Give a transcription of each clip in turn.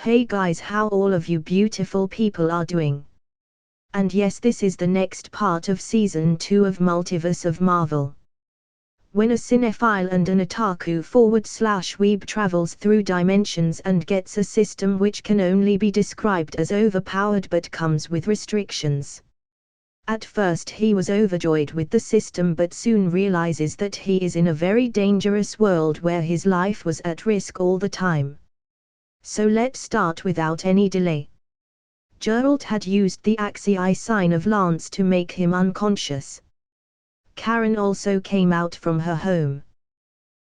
Hey guys, how all of you beautiful people are doing? And yes, this is the next part of Season 2 of Multiverse of Marvel. When a cinephile and an otaku /weeb travels through dimensions and gets a system which can only be described as overpowered but comes with restrictions. At first he was overjoyed with the system but soon realizes that he is in a very dangerous world where his life was at risk all the time. So let's start without any delay. Gerald had used the Axii sign of Lance to make him unconscious. Karen also came out from her home.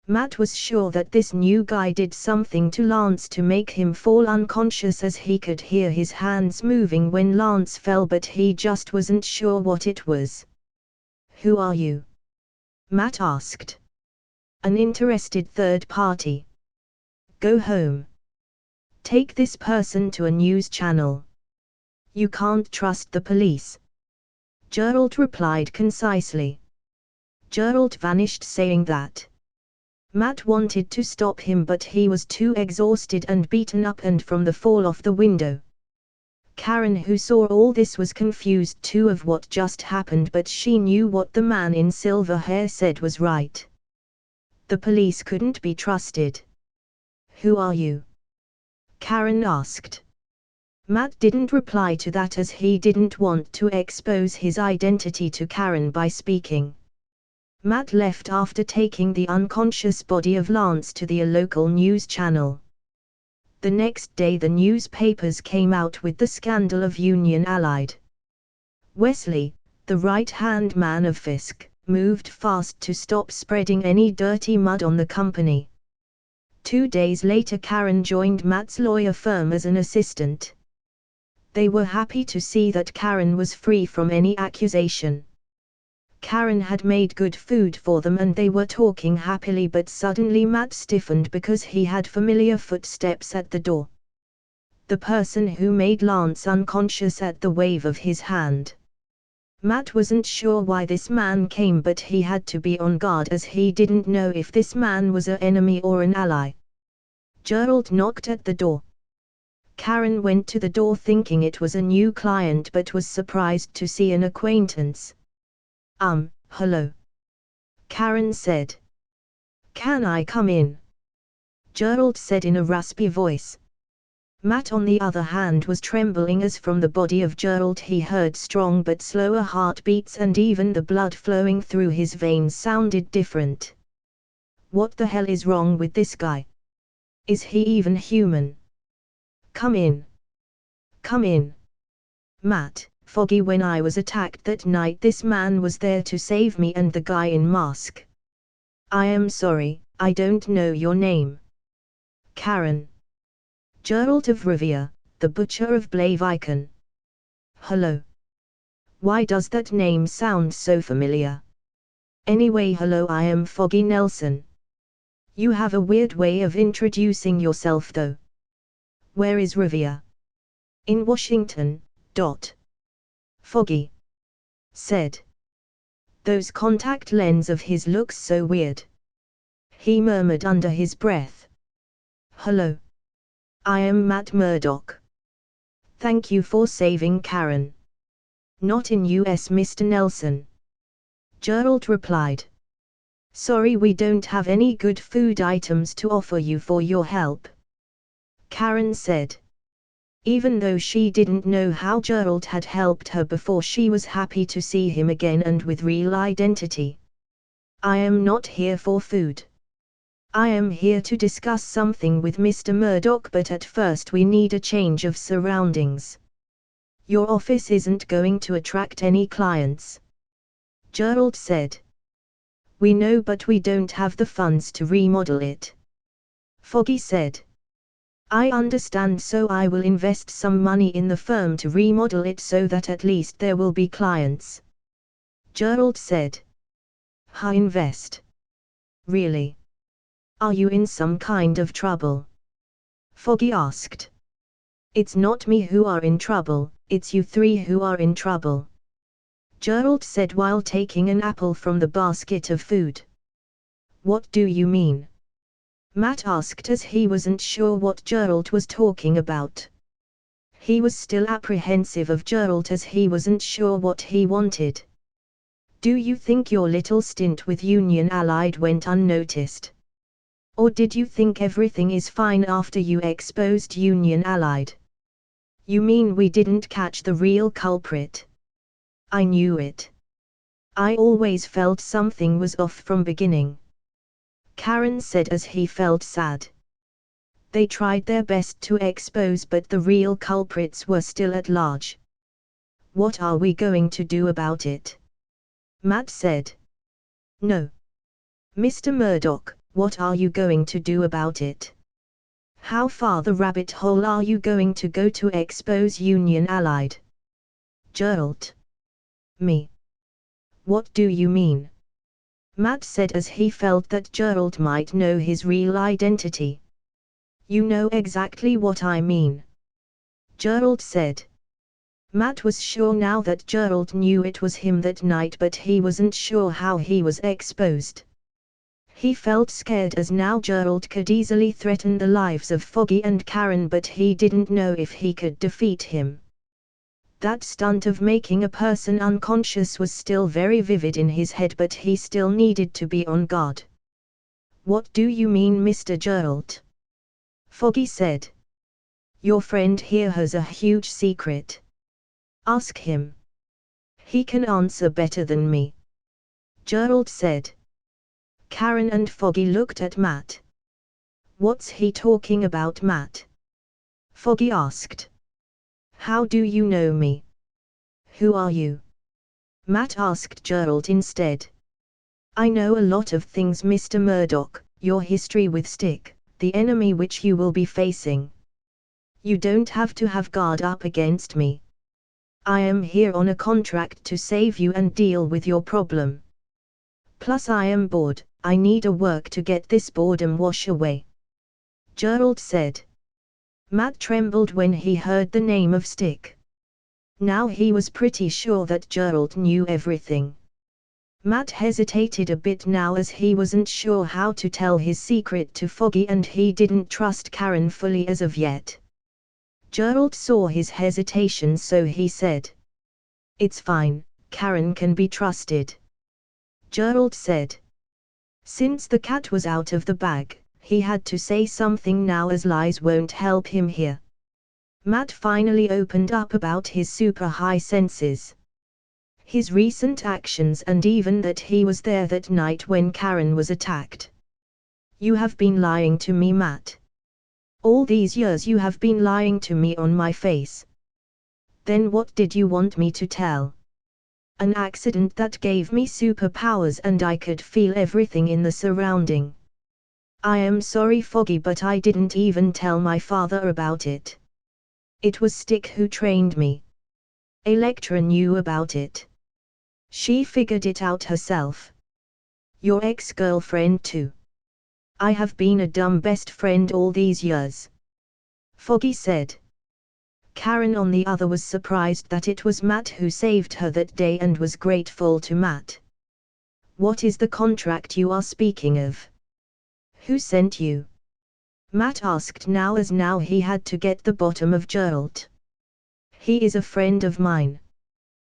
Matt was sure that this new guy did something to Lance to make him fall unconscious, as he could hear his hands moving when Lance fell, but he just wasn't sure what it was. "Who are you?" Matt asked. "An interested third party. Go home. Take this person to a news channel. You can't trust the police," Gerald replied concisely. Gerald vanished, saying that. Matt wanted to stop him, but he was too exhausted and beaten up and from the fall off the window. Karen, who saw all this, was confused too of what just happened, but she knew what the man in silver hair said was right. The police couldn't be trusted. "Who are you?" Karen asked. Matt didn't reply to that, as he didn't want to expose his identity to Karen by speaking. Matt left after taking the unconscious body of Lance to the local news channel. The next day the newspapers came out with the scandal of Union Allied. Wesley, the right-hand man of Fisk, moved fast to stop spreading any dirty mud on the company. 2 days later Karen joined Matt's lawyer firm as an assistant. They were happy to see that Karen was free from any accusation. Karen had made good food for them and they were talking happily, but suddenly Matt stiffened because he had familiar footsteps at the door. The person who made Lance unconscious at the wave of his hand. Matt wasn't sure why this man came, but he had to be on guard as he didn't know if this man was an enemy or an ally. Gerald knocked at the door. Karen went to the door thinking it was a new client, but was surprised to see an acquaintance. Hello," Karen said. "Can I come in?" Gerald said in a raspy voice. Matt, on the other hand, was trembling as from the body of Gerald he heard strong but slower heartbeats, and even the blood flowing through his veins sounded different. What the hell is wrong with this guy? Is he even human? "Come in. Come in. Matt, Foggy, when I was attacked that night this man was there to save me and the guy in mask. I am sorry, I don't know your name." Karen. "Gerald of Rivia, the butcher of Blaviken." "Hello. Why does that name sound so familiar? Anyway, hello, I am Foggy Nelson. You have a weird way of introducing yourself though. Where is Rivia?" "In Washington. Foggy said. "Those contact lens of his looks so weird," he murmured under his breath. "Hello. I am Matt Murdock. Thank you for saving Karen." "Not in US, Mr. Nelson," Gerald replied. "Sorry, we don't have any good food items to offer you for your help," Karen said. Even though she didn't know how Gerald had helped her before, she was happy to see him again and with real identity. "I am not here for food. I am here to discuss something with Mr. Murdock, but at first we need a change of surroundings. Your office isn't going to attract any clients," Gerald said. "We know, but we don't have the funds to remodel it," Foggy said. "I understand, so I will invest some money in the firm to remodel it so that at least there will be clients," Gerald said. Invest? Really? Are you in some kind of trouble?" Foggy asked. "It's not me who are in trouble, it's you three who are in trouble," Gerald said while taking an apple from the basket of food. "What do you mean?" Matt asked as he wasn't sure what Gerald was talking about. He was still apprehensive of Gerald as he wasn't sure what he wanted. Do you think your little stint with Union Allied went unnoticed? Or did you think everything is fine after you exposed Union Allied? You mean we didn't catch the real culprit? I knew it. I always felt something was off from beginning. Karen said as he felt sad. They tried their best to expose, but the real culprits were still at large. What are we going to do about it? Matt said. No. Mr. Murdoch, what are you going to do about it? How far the rabbit hole are you going to go to expose Union Allied? Gerald. Me. What do you mean? Matt said as he felt that Gerald might know his real identity. You know exactly what I mean. Gerald said. Matt was sure now that Gerald knew it was him that night, but he wasn't sure how he was exposed. He felt scared as now Gerald could easily threaten the lives of Foggy and Karen, but he didn't know if he could defeat him. That stunt of making a person unconscious was still very vivid in his head, but he still needed to be on guard. What do you mean, Mr. Gerald? Foggy said. Your friend here has a huge secret. Ask him. He can answer better than me. Gerald said. Karen and Foggy looked at Matt. What's he talking about, Matt? Foggy asked. How do you know me? Who are you? Matt asked Gerald instead. I know a lot of things, Mr. Murdoch, your history with Stick, the enemy which you will be facing. You don't have to have guard up against me. I am here on a contract to save you and deal with your problem. Plus I am bored, I need a work to get this boredom wash away. Gerald said. Matt trembled when he heard the name of Stick. Now he was pretty sure that Gerald knew everything. Matt hesitated a bit now as he wasn't sure how to tell his secret to Foggy and he didn't trust Karen fully as of yet. Gerald saw his hesitation, so he said. It's fine, Karen can be trusted. Gerald said. Since the cat was out of the bag, he had to say something now as lies won't help him here. Matt finally opened up about his super high senses. His recent actions and even that he was there that night when Karen was attacked. You have been lying to me, Matt. All these years you have been lying to me on my face. Then what did you want me to tell? An accident that gave me superpowers and I could feel everything in the surrounding. I am sorry, Foggy, but I didn't even tell my father about it. It was Stick who trained me. Electra knew about it. She figured it out herself. Your ex-girlfriend too. I have been a dumb best friend all these years. Foggy said. Karen on the other was surprised that it was Matt who saved her that day and was grateful to Matt. What is the contract you are speaking of? Who sent you? Matt asked now as now he had to get the bottom of Gerald. He is a friend of mine.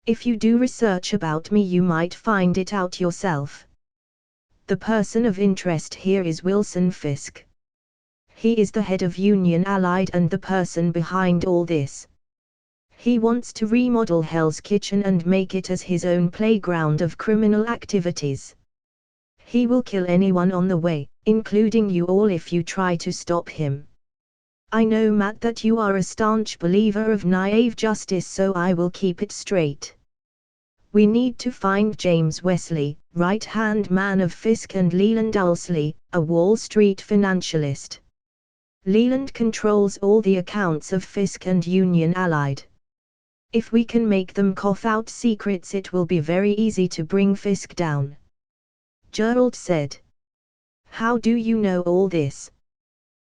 If you do research about me you might find it out yourself. The person of interest here is Wilson Fisk. He is the head of Union Allied and the person behind all this. He wants to remodel Hell's Kitchen and make it as his own playground of criminal activities. He will kill anyone on the way, including you all if you try to stop him. I know, Matt, that you are a staunch believer of naive justice, so I will keep it straight. We need to find James Wesley, right-hand man of Fisk, and Leland Ulsley, a Wall Street financialist. Leland controls all the accounts of Fisk and Union Allied. If we can make them cough out secrets, it will be very easy to bring Fisk down. Gerald said. How do you know all this?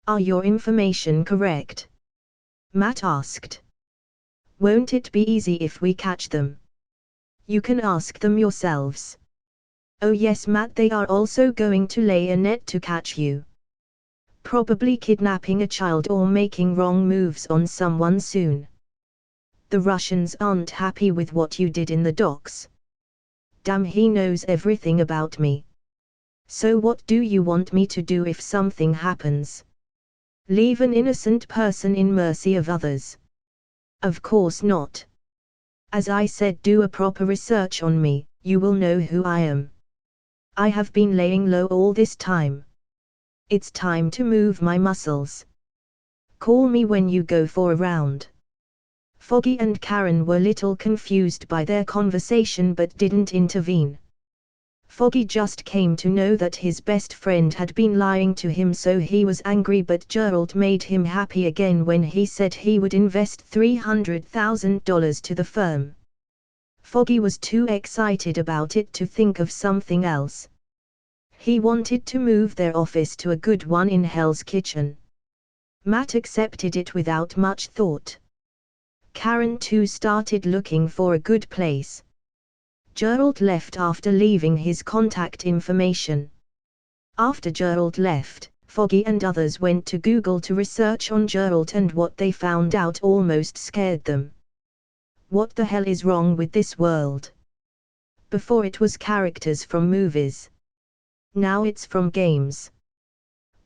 Are your information correct? Matt asked. Won't it be easy if we catch them? You can ask them yourselves. Oh yes, Matt, they are also going to lay a net to catch you. Probably kidnapping a child or making wrong moves on someone soon. The Russians aren't happy with what you did in the docks. Damn, he knows everything about me. So what do you want me to do if something happens? Leave an innocent person in mercy of others? Of course not. As I said, do a proper research on me, you will know who I am. I have been laying low all this time. It's time to move my muscles. Call me when you go for a round. Foggy and Karen were little confused by their conversation but didn't intervene. Foggy just came to know that his best friend had been lying to him, so he was angry, but Gerald made him happy again when he said he would invest $300,000 to the firm. Foggy was too excited about it to think of something else. He wanted to move their office to a good one in Hell's Kitchen. Matt accepted it without much thought. Karen too started looking for a good place. Gerald left after leaving his contact information. After Gerald left, Foggy and others went to Google to research on Gerald, and what they found out almost scared them. What the hell is wrong with this world? Before it was characters from movies. Now it's from games.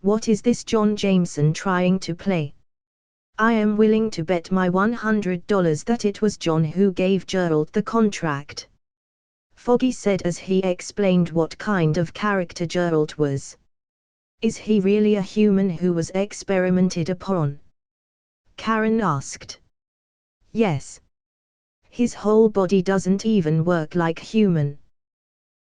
What is this John Jameson trying to play? I am willing to bet my $100 that it was John who gave Gerald the contract. Foggy said as he explained what kind of character Gerald was. Is he really a human who was experimented upon? Karen asked. Yes. His whole body doesn't even work like human.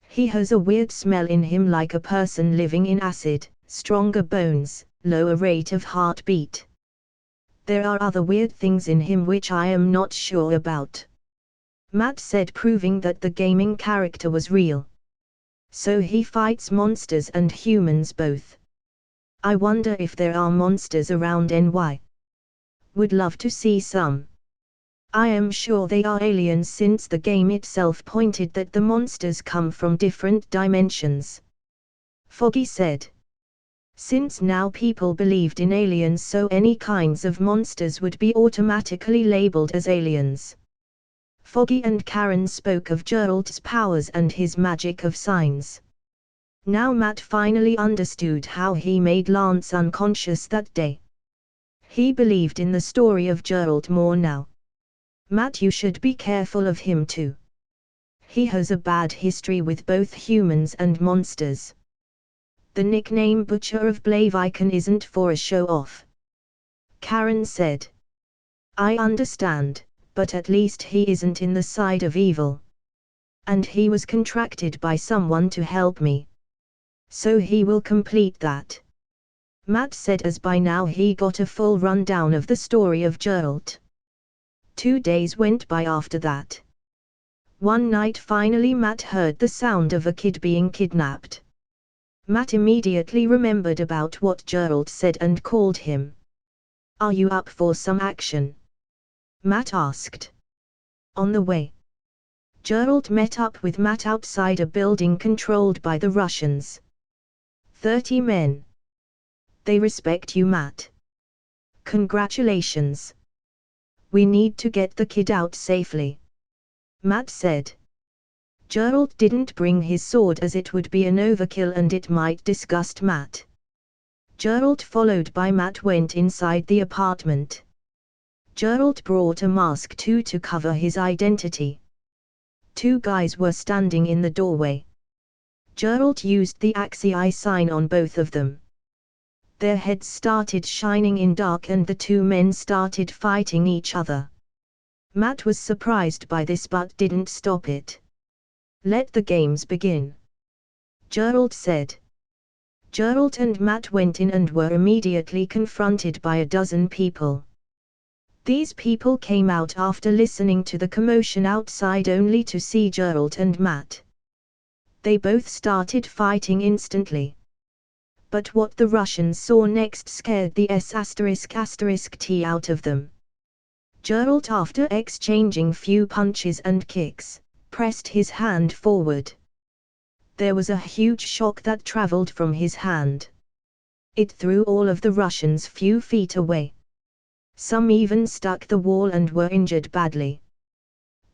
He has a weird smell in him, like a person living in acid, stronger bones, lower rate of heartbeat. There are other weird things in him which I am not sure about. Matt said, proving that the gaming character was real. So he fights monsters and humans both. I wonder if there are monsters around NY. Would love to see some. I am sure they are aliens, since the game itself pointed that the monsters come from different dimensions. Foggy said. Since now people believed in aliens, so any kinds of monsters would be automatically labeled as aliens. Foggy and Karen spoke of Gerald's powers and his magic of signs. Now Matt finally understood how he made Lance unconscious that day. He believed in the story of Gerald more now. Matt, you should be careful of him too. He has a bad history with both humans and monsters. The nickname Butcher of Blaviken isn't for a show-off. Karen said. I understand, but at least he isn't in the side of evil. And he was contracted by someone to help me. So he will complete that. Matt said, as by now he got a full rundown of the story of Gerald. 2 days went by after that. One night finally Matt heard the sound of a kid being kidnapped. Matt immediately remembered about what Gerald said and called him. Are you up for some action? Matt asked. On the way. Gerald met up with Matt outside a building controlled by the Russians. 30 men. They respect you, Matt. Congratulations. We need to get the kid out safely. Matt said. Gerald didn't bring his sword as it would be an overkill and it might disgust Matt. Gerald, followed by Matt, went inside the apartment. Gerald brought a mask too to cover his identity. 2 guys were standing in the doorway. Gerald used the Axii sign on both of them. Their heads started shining in dark and the 2 men started fighting each other. Matt was surprised by this but didn't stop it. Let the games begin, Gerald said. Gerald and Matt went in and were immediately confronted by a dozen people. These people came out after listening to the commotion outside only to see Gerald and Matt. They both started fighting instantly. But what the Russians saw next scared the **T out of them. Gerald, after exchanging few punches and kicks, pressed his hand forward. There was a huge shock that traveled from his hand. It threw all of the Russians few feet away. Some even stuck the wall and were injured badly.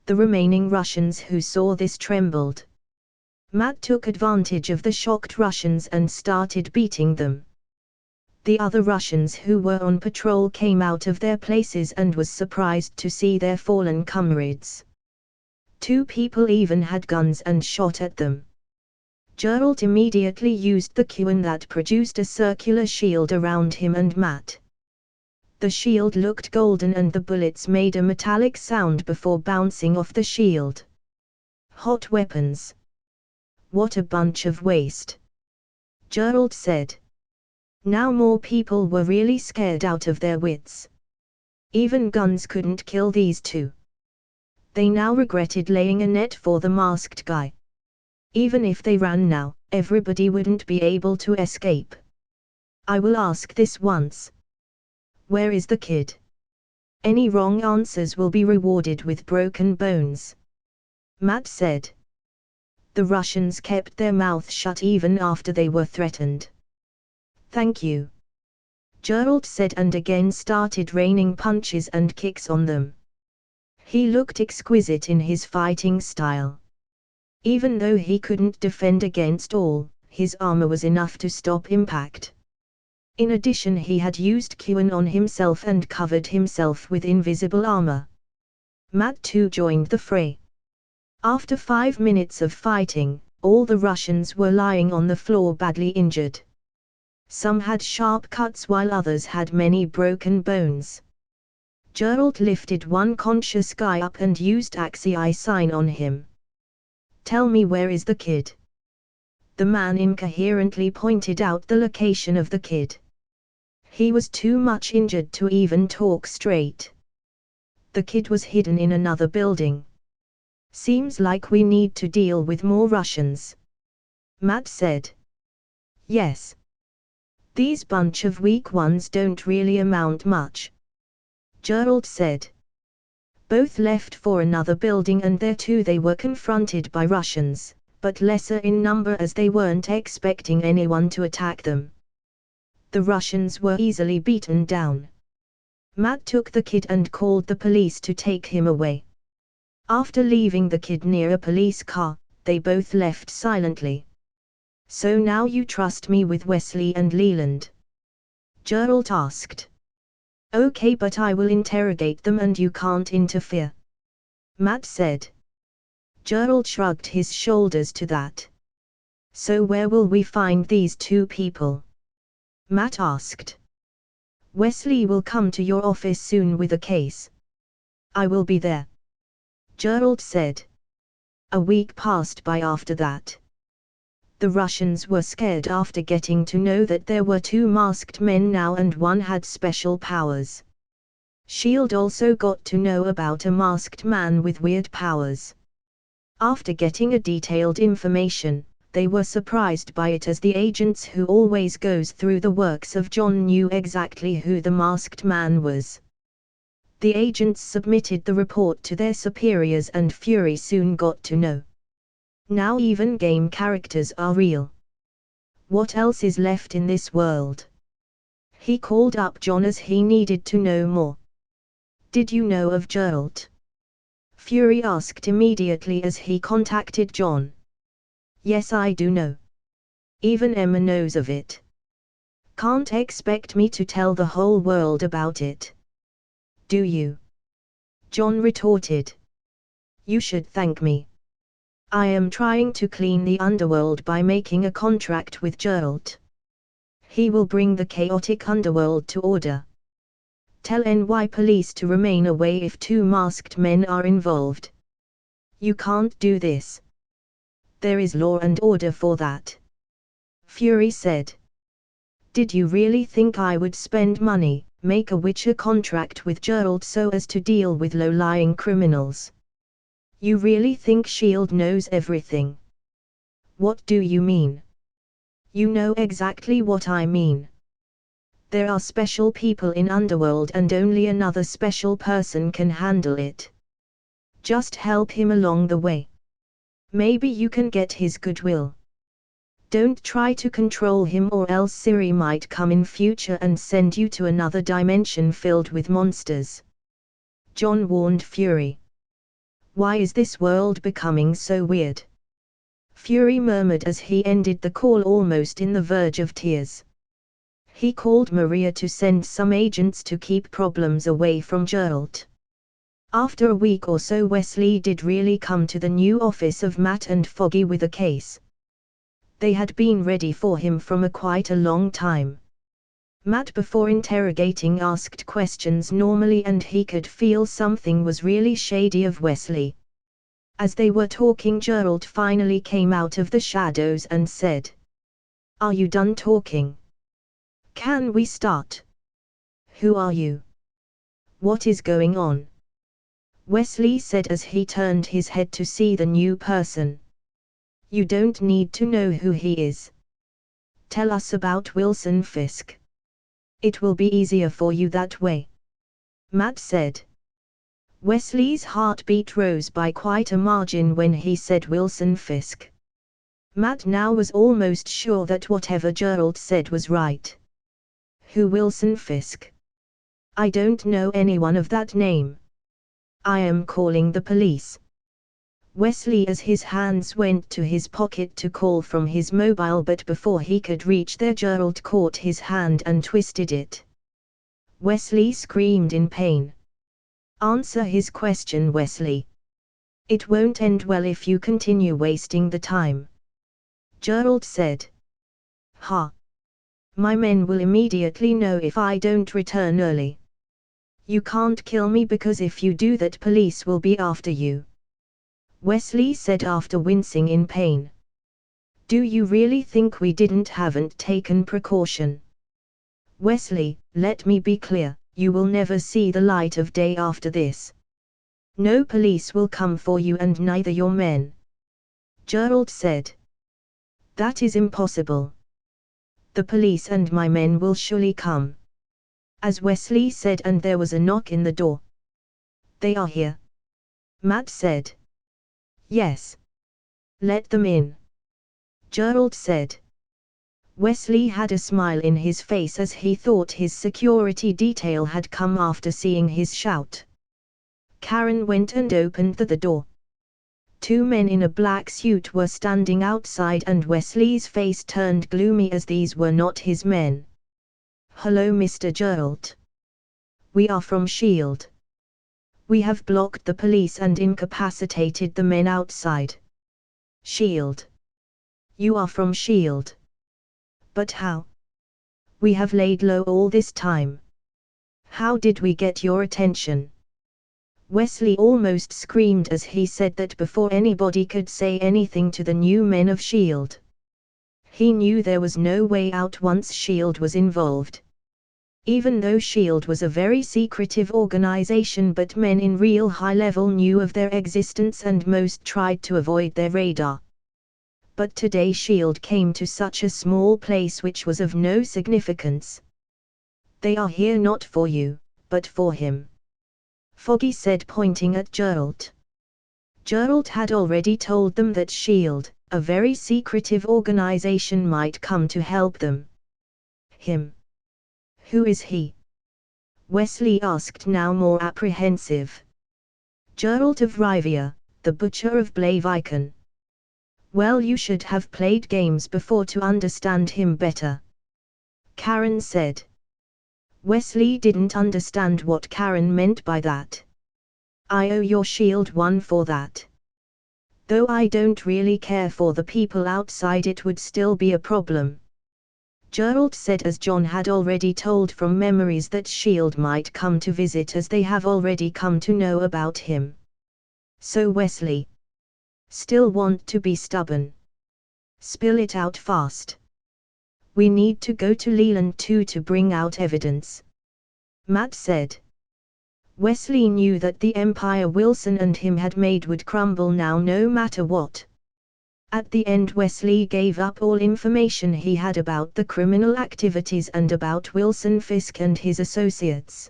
The remaining Russians who saw this trembled. Matt took advantage of the shocked Russians and started beating them. The other Russians who were on patrol came out of their places and was surprised to see their fallen comrades. 2 people even had guns and shot at them. Geralt immediately used the Quen that produced a circular shield around him and Matt. The shield looked golden and the bullets made a metallic sound before bouncing off the shield. Hot weapons. What a bunch of waste, Geralt said. Now more people were really scared out of their wits. Even guns couldn't kill these 2. They now regretted laying a net for the masked guy. Even if they ran now, everybody wouldn't be able to escape. I will ask this once. Where is the kid? Any wrong answers will be rewarded with broken bones, Matt said. The Russians kept their mouth shut even after they were threatened. Thank you, Geralt said and again started raining punches and kicks on them. He looked exquisite in his fighting style. Even though he couldn't defend against all, his armor was enough to stop impact. In addition, he had used Quen on himself and covered himself with invisible armor. Matt too joined the fray. After 5 minutes of fighting, all the Russians were lying on the floor badly injured. Some had sharp cuts while others had many broken bones. Geralt lifted one conscious guy up and used Axii sign on him. Tell me, where is the kid? The man incoherently pointed out the location of the kid. He was too much injured to even talk straight. The kid was hidden in another building. Seems like we need to deal with more Russians, Matt said. Yes. These bunch of weak ones don't really amount much, Geralt said. Both left for another building and there too they were confronted by Russians, but lesser in number as they weren't expecting anyone to attack them. The Russians were easily beaten down. Matt took the kid and called the police to take him away. After leaving the kid near a police car, they both left silently. So now you trust me with Wesley and Leland? Geralt asked. Okay, but I will interrogate them and you can't interfere, Matt said. Geralt shrugged his shoulders to that. So where will we find these 2 people? Matt asked. Wesley will come to your office soon with a case. I will be there, Geralt said. A week passed by after that. The Russians were scared after getting to know that there were 2 masked men now and one had special powers. S.H.I.E.L.D. also got to know about a masked man with weird powers. After getting a detailed information, they were surprised by it as the agents who always goes through the works of John knew exactly who the masked man was. The agents submitted the report to their superiors and Fury soon got to know. Now even game characters are real. What else is left in this world? He called up John as he needed to know more. Did you know of Geralt? Fury asked immediately as he contacted John. Yes, I do know. Even Emma knows of it. Can't expect me to tell the whole world about it. Do you? John retorted. You should thank me. I am trying to clean the underworld by making a contract with Geralt. He will bring the chaotic underworld to order. Tell NY police to remain away if 2 masked men are involved. You can't do this. There is law and order for that, Fury said. Did you really think I would spend money, make a Witcher contract with Geralt so as to deal with low-lying criminals? You really think S.H.I.E.L.D. knows everything? What do you mean? You know exactly what I mean. There are special people in Underworld and only another special person can handle it. Just help him along the way. Maybe you can get his goodwill. Don't try to control him or else Siri might come in future and send you to another dimension filled with monsters. John warned Fury. Why is this world becoming so weird? Fury murmured as he ended the call, almost in the verge of tears. He called Maria to send some agents to keep problems away from Geralt. After a week or so, Wesley did really come to the new office of Matt and Foggy with a case. They had been ready for him from quite a long time. Matt, before interrogating, asked questions normally, and he could feel something was really shady of Wesley. As they were talking, Geralt finally came out of the shadows and said, "Are you done talking? Can we start? Who are you? What is going on?" Wesley said as he turned his head to see the new person. "You don't need to know who he is. Tell us about Wilson Fisk. It will be easier for you that way," Matt said. Wesley's heartbeat rose by quite a margin when he said Wilson Fisk. Matt now was almost sure that whatever Geralt said was right. "Who Wilson Fisk? I don't know anyone of that name. I am calling the police." Wesley, as his hands went to his pocket to call from his mobile, but before he could reach there, Geralt caught his hand and twisted it. Wesley screamed in pain. "Answer his question, Wesley. It won't end well if you continue wasting the time," Geralt said. "Ha! My men will immediately know if I don't return early. You can't kill me, because if you do that, police will be after you," Wesley said after wincing in pain. "Do you really think we haven't taken precaution? Wesley, let me be clear, you will never see the light of day after this. No police will come for you, and neither your men," Geralt said. "That is impossible. The police and my men will surely come," as Wesley said, and there was a knock in the door. "They are here," Matt said. "Yes. Let them in," Geralt said. Wesley had a smile in his face as he thought his security detail had come after seeing his shout. Karen went and opened the door. Two men in a black suit were standing outside, and Wesley's face turned gloomy as these were not his men. "Hello, Mr. Geralt. We are from S.H.I.E.L.D. We have blocked the police and incapacitated the men outside." "S.H.I.E.L.D. You are from S.H.I.E.L.D. But how? We have laid low all this time. How did we get your attention?" Wesley almost screamed as he said that before anybody could say anything to the new men of S.H.I.E.L.D. He knew there was no way out once S.H.I.E.L.D. was involved. Even though S.H.I.E.L.D. was a very secretive organization, but men in real high level knew of their existence and most tried to avoid their radar. But today S.H.I.E.L.D. came to such a small place which was of no significance. "They are here not for you, but for him," Foggy said, pointing at Geralt. Geralt had already told them that S.H.I.E.L.D., a very secretive organization, might come to help them. "Him? Who is he?" Wesley asked, now more apprehensive. "Geralt of Rivia, the butcher of Blaviken." "Well, you should have played games before to understand him better," Karen said. Wesley didn't understand what Karen meant by that. "I owe your S.H.I.E.L.D. one for that. Though I don't really care for the people outside, it would still be a problem," Geralt said, as John had already told from memories that S.H.I.E.L.D. might come to visit, as they have already come to know about him. "So Wesley, still want to be stubborn? Spill it out fast. We need to go to Leland too to bring out evidence," Matt said. Wesley knew that the empire Wilson and him had made would crumble now no matter what. At the end, Wesley gave up all information he had about the criminal activities and about Wilson Fisk and his associates.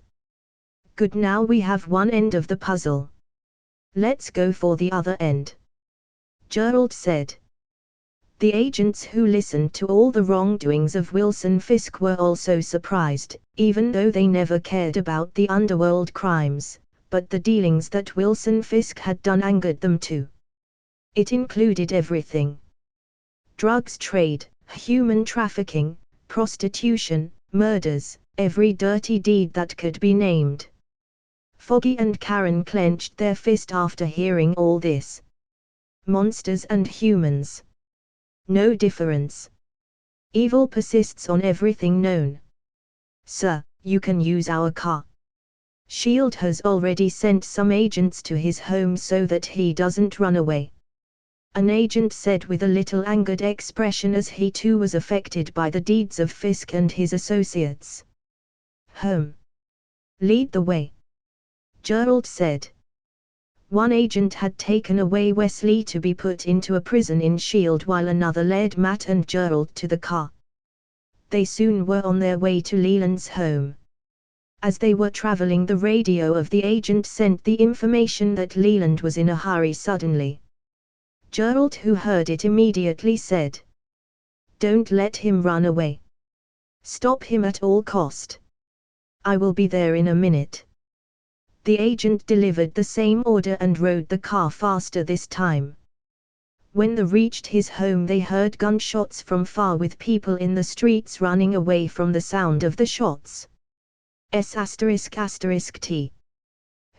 "Good, now we have one end of the puzzle. Let's go for the other end," Geralt said. The agents who listened to all the wrongdoings of Wilson Fisk were also surprised, even though they never cared about the underworld crimes, but the dealings that Wilson Fisk had done angered them too. It included everything: drugs trade, human trafficking, prostitution, murders, every dirty deed that could be named. Foggy and Karen clenched their fist after hearing all this. Monsters and humans. No difference. Evil persists on everything known. Sir, you can use our car. S.H.I.E.L.D. has already sent some agents to his home so that he doesn't run away. An agent said with a little angered expression as he too was affected by the deeds of Fisk and his associates. Home. Lead the way. Gerald said. One agent had taken away Wesley to be put into a prison in S.H.I.E.L.D. while another led Matt and Gerald to the car. They soon were on their way to Leland's home. As they were traveling, the radio of the agent sent the information that Leland was in a hurry suddenly. Gerald, who heard it, immediately said, "Don't let him run away. Stop him at all cost. I will be there in a minute." The agent delivered the same order and rode the car faster this time. When they reached his home, they heard gunshots from far with people in the streets running away from the sound of the shots. **T.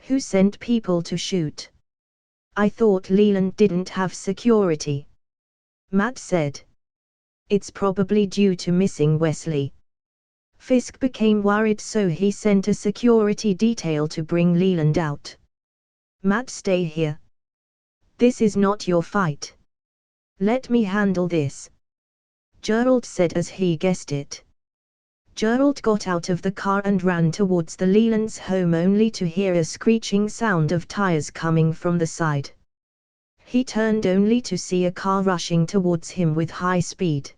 Who sent people to shoot? I thought Leland didn't have security," Matt said. "It's probably due to missing Wesley." Fisk became worried, so he sent a security detail to bring Leland out. "Matt, stay here. This is not your fight. Let me handle this," Gerald said as he guessed it. Gerald got out of the car and ran towards the Leland's home, only to hear a screeching sound of tires coming from the side. He turned only to see a car rushing towards him with high speed.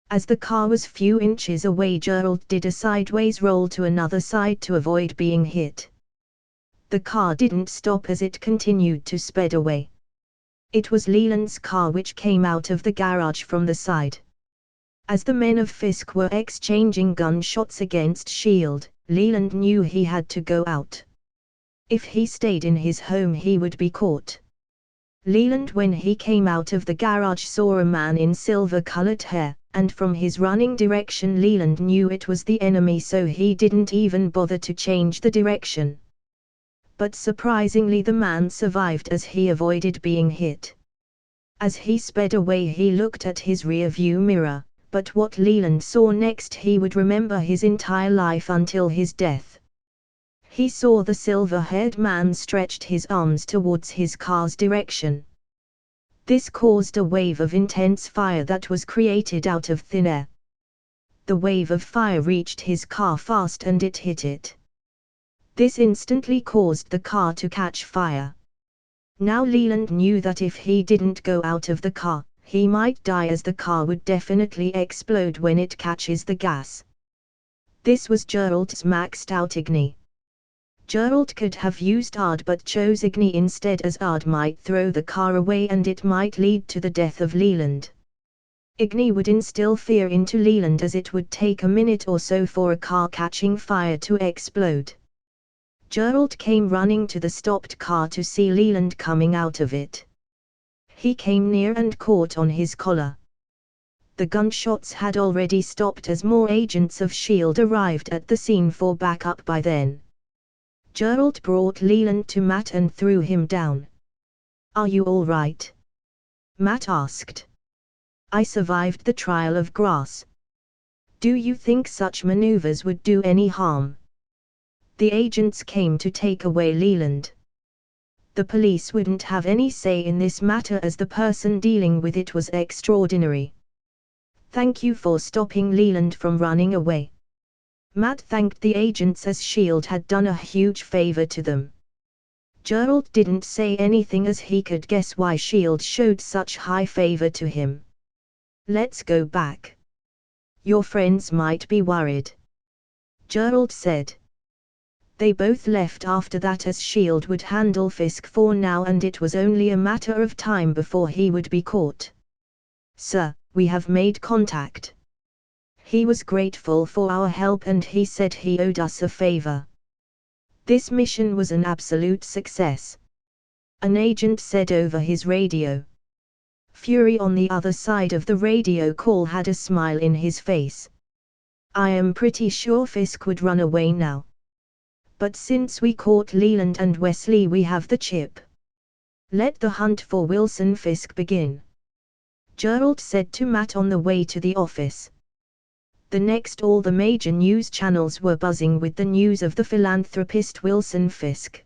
As the car was few inches away, Gerald did a sideways roll to another side to avoid being hit. The car didn't stop as it continued to sped away. It was Leland's car which came out of the garage from the side. As the men of Fisk were exchanging gunshots against S.H.I.E.L.D., Leland knew he had to go out. If he stayed in his home, he would be caught. Leland, when he came out of the garage, saw a man in silver-colored hair, and from his running direction Leland knew it was the enemy, so he didn't even bother to change the direction. But surprisingly, the man survived as he avoided being hit. As he sped away, he looked at his rear-view mirror, but what Leland saw next he would remember his entire life until his death. He saw the silver-haired man stretched his arms towards his car's direction. This caused a wave of intense fire that was created out of thin air. The wave of fire reached his car fast and it hit it. This instantly caused the car to catch fire. Now Leland knew that if he didn't go out of the car, he might die, as the car would definitely explode when it catches the gas. This was Gerald's maxed out Igni. Gerald could have used ARD but chose Igni instead, as ARD might throw the car away and it might lead to the death of Leland. Igni would instill fear into Leland, as it would take a minute or so for a car catching fire to explode. Gerald came running to the stopped car to see Leland coming out of it. He came near and caught on his collar. The gunshots had already stopped as more agents of S.H.I.E.L.D. arrived at the scene for backup by then. Gerald brought Leland to Matt and threw him down. "Are you all right?" Matt asked. "I survived the trial of grass. Do you think such maneuvers would do any harm?" "The agents came to take away Leland. The police wouldn't have any say in this matter, as the person dealing with it was extraordinary. Thank you for stopping Leland from running away." Matt thanked the agents, as S.H.I.E.L.D. had done a huge favor to them. Gerald didn't say anything, as he could guess why S.H.I.E.L.D. showed such high favor to him. "Let's go back. Your friends might be worried," Gerald said. They both left after that, as S.H.I.E.L.D. would handle Fisk for now, and it was only a matter of time before he would be caught. "Sir, we have made contact." He was grateful for our help and he said he owed us a favor. This mission was an absolute success, an agent said over his radio. Fury on the other side of the radio call had a smile in his face. "I am pretty sure Fisk would run away now. But since we caught Leland and Wesley, we have the chip. Let the hunt for Wilson Fisk begin," Gerald said to Matt on the way to the office. The next, all the major news channels were buzzing with the news of the philanthropist Wilson Fisk.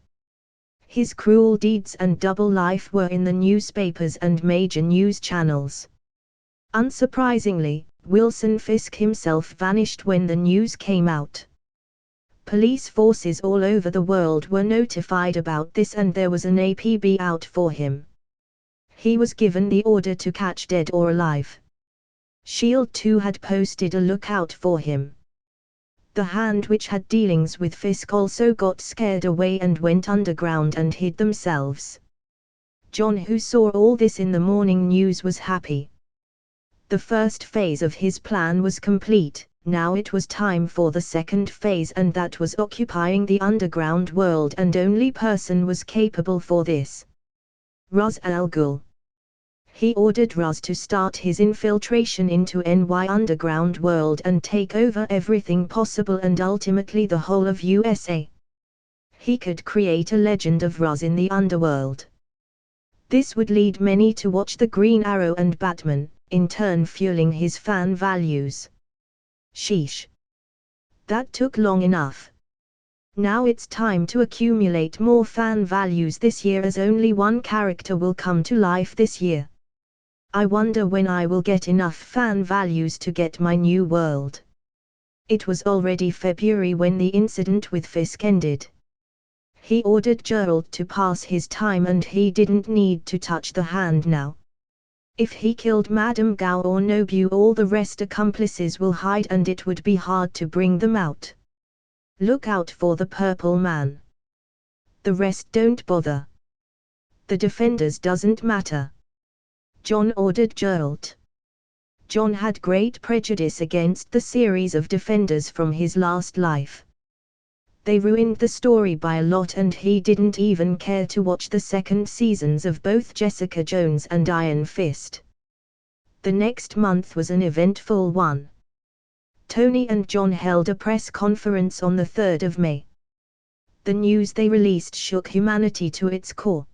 His cruel deeds and double life were in the newspapers and major news channels. Unsurprisingly, Wilson Fisk himself vanished when the news came out. Police forces all over the world were notified about this and there was an APB out for him. He was given the order to catch dead or alive. SHIELD 2 had posted a lookout for him. The hand which had dealings with Fisk also got scared away and went underground and hid themselves. John, who saw all this in the morning news, was happy. The first phase of his plan was complete, now it was time for the second phase, and that was occupying the underground world, and only person was capable for this: Ra's al Ghul. He ordered Ra's to start his infiltration into NY underground world and take over everything possible and ultimately the whole of USA. He could create a legend of Ra's in the underworld. This would lead many to watch the Green Arrow and Batman, in turn fueling his fan values. Sheesh. That took long enough. Now it's time to accumulate more fan values this year, as only one character will come to life this year. I wonder when I will get enough fan values to get my new world. It was already February when the incident with Fisk ended. He ordered Gerald to pass his time and he didn't need to touch the hand now. If he killed Madame Gao or Nobu, all the rest accomplices will hide and it would be hard to bring them out. Look out for the Purple Man. The rest don't bother. The defenders doesn't matter, John ordered Gerald. John had great prejudice against the series of Defenders from his last life. They ruined the story by a lot and he didn't even care to watch the second seasons of both Jessica Jones and Iron Fist. The next month was an eventful one. Tony and John held a press conference on the 3rd of May. The news they released shook humanity to its core.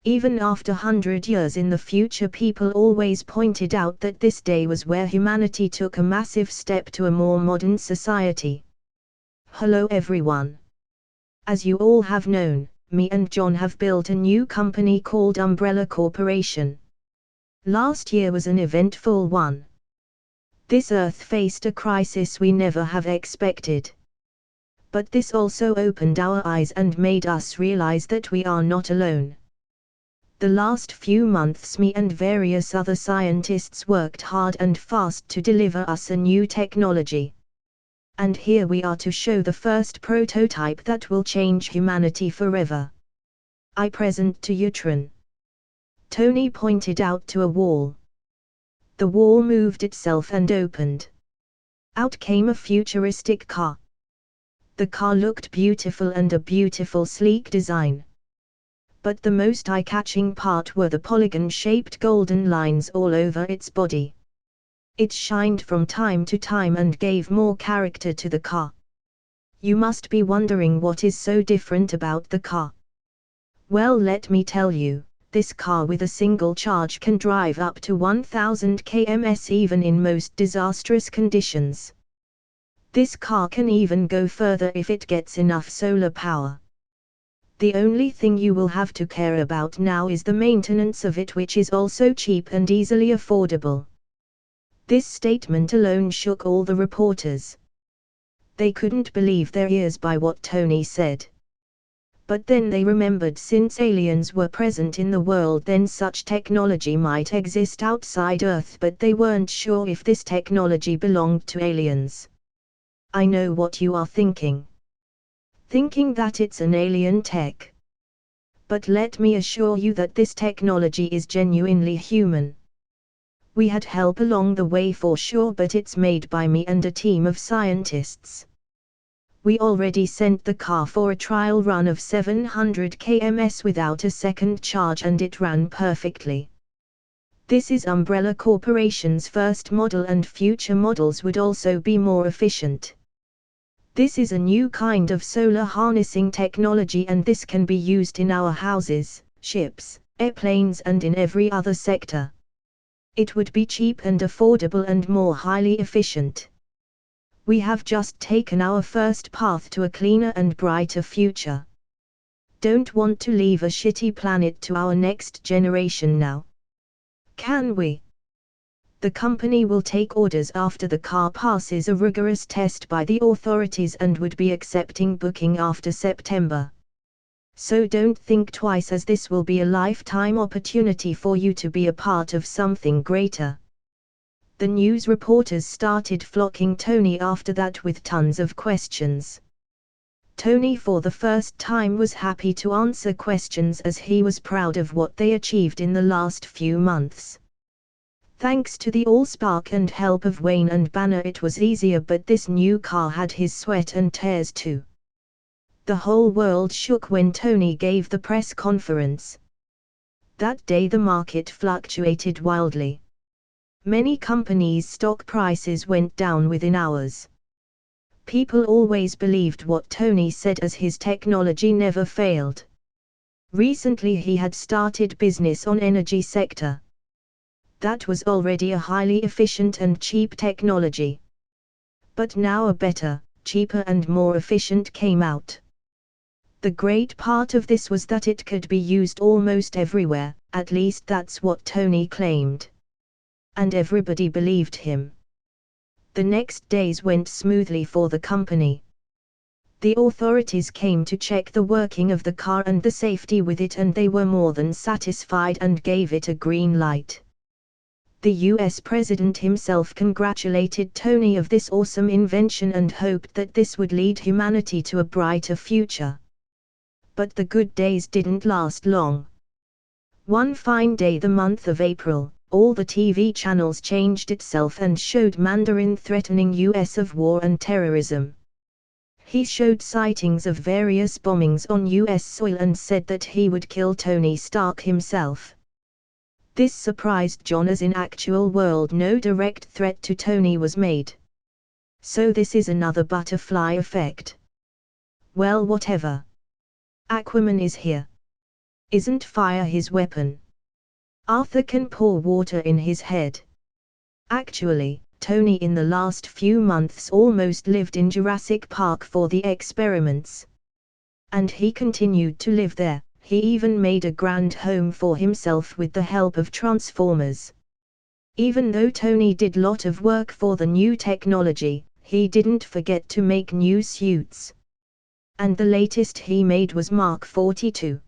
Even after 100 years in the future, people always pointed out that this day was where humanity took a massive step to a more modern society. Hello everyone. As you all have known, me and John have built a new company called Umbrella Corporation. Last year was an eventful one. This Earth faced a crisis we never have expected. But this also opened our eyes and made us realize that we are not alone. The last few months, me and various other scientists worked hard and fast to deliver us a new technology. And here we are to show the first prototype that will change humanity forever. I present to you Tron. Tony pointed out to a wall. The wall moved itself and opened. Out came a futuristic car. The car looked beautiful and a beautiful sleek design. But the most eye-catching part were the polygon-shaped golden lines all over its body. It shined from time to time and gave more character to the car. You must be wondering what is so different about the car. Well, let me tell you, this car with a single charge can drive up to 1000 km even in most disastrous conditions. This car can even go further if it gets enough solar power. The only thing you will have to care about now is the maintenance of it, which is also cheap and easily affordable. This statement alone shook all the reporters. They couldn't believe their ears by what Tony said. But then they remembered, since aliens were present in the world, then such technology might exist outside Earth, but they weren't sure if this technology belonged to aliens. I know what you are thinking. Thinking that it's an alien tech. But let me assure you that this technology is genuinely human. We had help along the way for sure, but it's made by me and a team of scientists. We already sent the car for a trial run of 700 km without a second charge and it ran perfectly. This is Umbrella Corporation's first model and future models would also be more efficient. This is a new kind of solar harnessing technology and this can be used in our houses, ships, airplanes and in every other sector. It would be cheap and affordable and more highly efficient. We have just taken our first path to a cleaner and brighter future. Don't want to leave a shitty planet to our next generation now. Can we? The company will take orders after the car passes a rigorous test by the authorities and would be accepting booking after September. So don't think twice, as this will be a lifetime opportunity for you to be a part of something greater. The news reporters started flocking Tony after that with tons of questions. Tony for the first time was happy to answer questions as he was proud of what they achieved in the last few months. Thanks to the allspark and help of Wayne and Banner it was easier, but this new car had his sweat and tears too. The whole world shook when Tony gave the press conference. That day the market fluctuated wildly. Many companies' stock prices went down within hours. People always believed what Tony said as his technology never failed. Recently he had started business on energy sector. That was already a highly efficient and cheap technology. But now a better, cheaper and more efficient came out. The great part of this was that it could be used almost everywhere, at least that's what Tony claimed. And everybody believed him. The next days went smoothly for the company. The authorities came to check the working of the car and the safety with it, and they were more than satisfied and gave it a green light. The US president himself congratulated Tony of this awesome invention and hoped that this would lead humanity to a brighter future. But the good days didn't last long. One fine day, the month of April, all the TV channels changed itself and showed Mandarin threatening US of war and terrorism. He showed sightings of various bombings on US soil and said that he would kill Tony Stark himself. This surprised John, as in actual world no direct threat to Tony was made. So this is another butterfly effect. Well, whatever. Aquaman is here. Isn't fire his weapon? Arthur can pour water in his head. Actually, Tony in the last few months almost lived in Jurassic Park for the experiments. And he continued to live there. He even made a grand home for himself with the help of Transformers. Even though Tony did lot of work for the new technology, he didn't forget to make new suits. And the latest he made was Mark 42.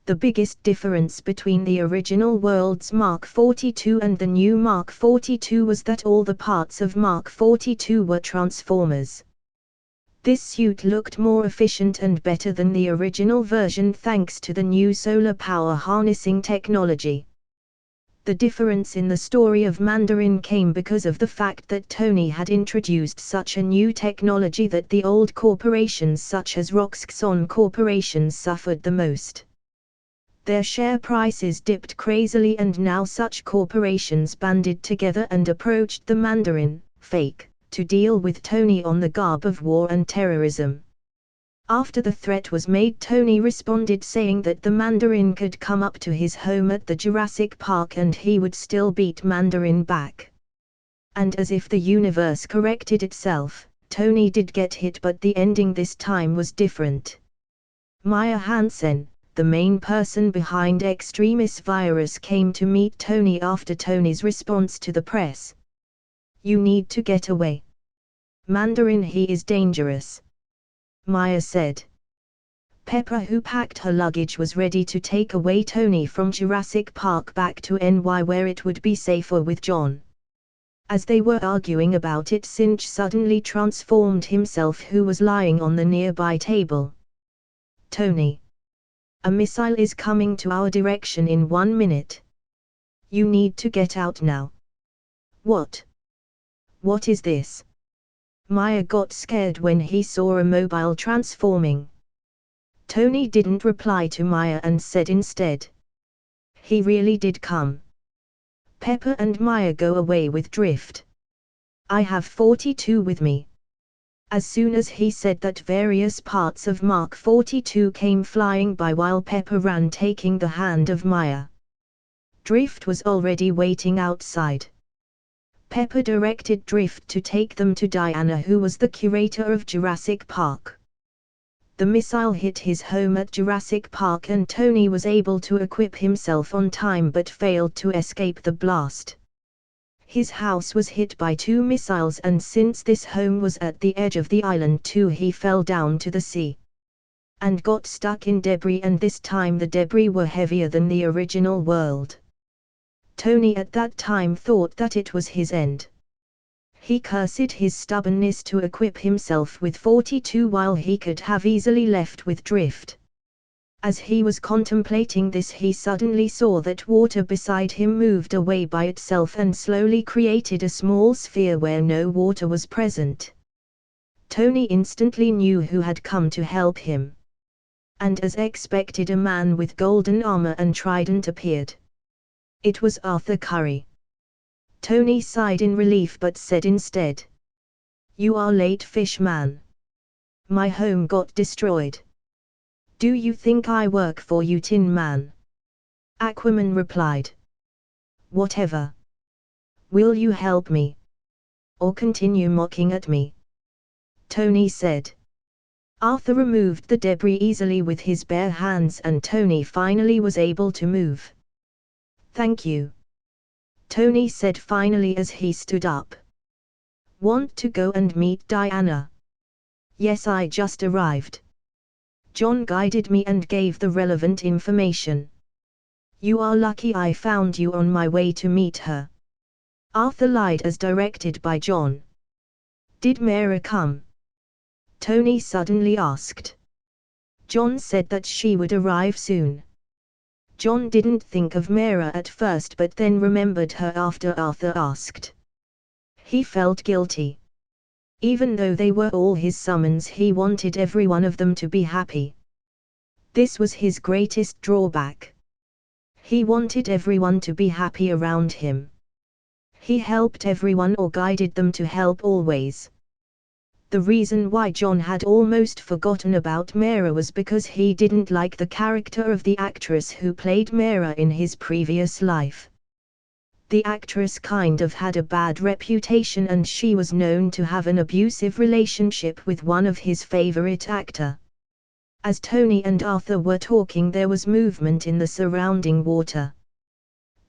The biggest difference between the original world's Mark 42 and the new Mark 42 was that all the parts of Mark 42 were Transformers. This suit looked more efficient and better than the original version thanks to the new solar power harnessing technology. The difference in the story of Mandarin came because of the fact that Tony had introduced such a new technology that the old corporations such as Roxxon corporations suffered the most. Their share prices dipped crazily, and now such corporations banded together and approached the Mandarin, fake, to deal with Tony on the garb of war and terrorism. After the threat was made, Tony responded saying that the Mandarin could come up to his home at the Jurassic Park and he would still beat Mandarin back. And as if the universe corrected itself, Tony did get hit, but the ending this time was different. Maya Hansen, the main person behind Extremis Virus, came to meet Tony after Tony's response to the press. "You need to get away. Mandarin, he is dangerous," Maya said. Pepper, who packed her luggage, was ready to take away Tony from Jurassic Park back to NY where it would be safer with John. As they were arguing about it, Cinch suddenly transformed himself, who was lying on the nearby table. "Tony, a missile is coming to our direction in 1 minute. You need to get out now. What? What is this? Maya got scared when he saw a mobile transforming. Tony didn't reply to Maya and said instead. He really did come. Pepper and Maya go away with Drift. I have 42 with me. As soon as he said that, various parts of Mark 42 came flying by while Pepper ran, taking the hand of Maya. Drift was already waiting outside. Pepper directed Drift to take them to Diana, who was the curator of Jurassic Park. The missile hit his home at Jurassic Park and Tony was able to equip himself on time but failed to escape the blast. His house was hit by 2 missiles, and since this home was at the edge of the island too, he fell down to the sea and got stuck in debris, and this time the debris were heavier than the original world. Tony at that time thought that it was his end. He cursed his stubbornness to equip himself with 42 while he could have easily left with Drift. As he was contemplating this, he suddenly saw that water beside him moved away by itself and slowly created a small sphere where no water was present. Tony instantly knew who had come to help him. And as expected, a man with golden armor and trident appeared. It was Arthur Curry. Tony sighed in relief but said instead, "You are late, fish man. My home got destroyed." "Do you think I work for you, Tin Man?" Aquaman replied. "Whatever. Will you help me? Or continue mocking at me?" Tony said. Arthur removed the debris easily with his bare hands and Tony finally was able to move. "Thank you," Tony said finally as he stood up. "Want to go and meet Diana?" "Yes, I just arrived. John guided me and gave the relevant information. You are lucky I found you on my way to meet her." Arthur lied as directed by John. "Did Mara come?" Tony suddenly asked. John said that she would arrive soon. John didn't think of Mara at first but then remembered her after Arthur asked. He felt guilty. Even though they were all his summons, he wanted every one of them to be happy. This was his greatest drawback. He wanted everyone to be happy around him. He helped everyone or guided them to help always. The reason why John had almost forgotten about Mara was because he didn't like the character of the actress who played Mara in his previous life. The actress kind of had a bad reputation and she was known to have an abusive relationship with one of his favorite actor. As Tony and Arthur were talking, there was movement in the surrounding water.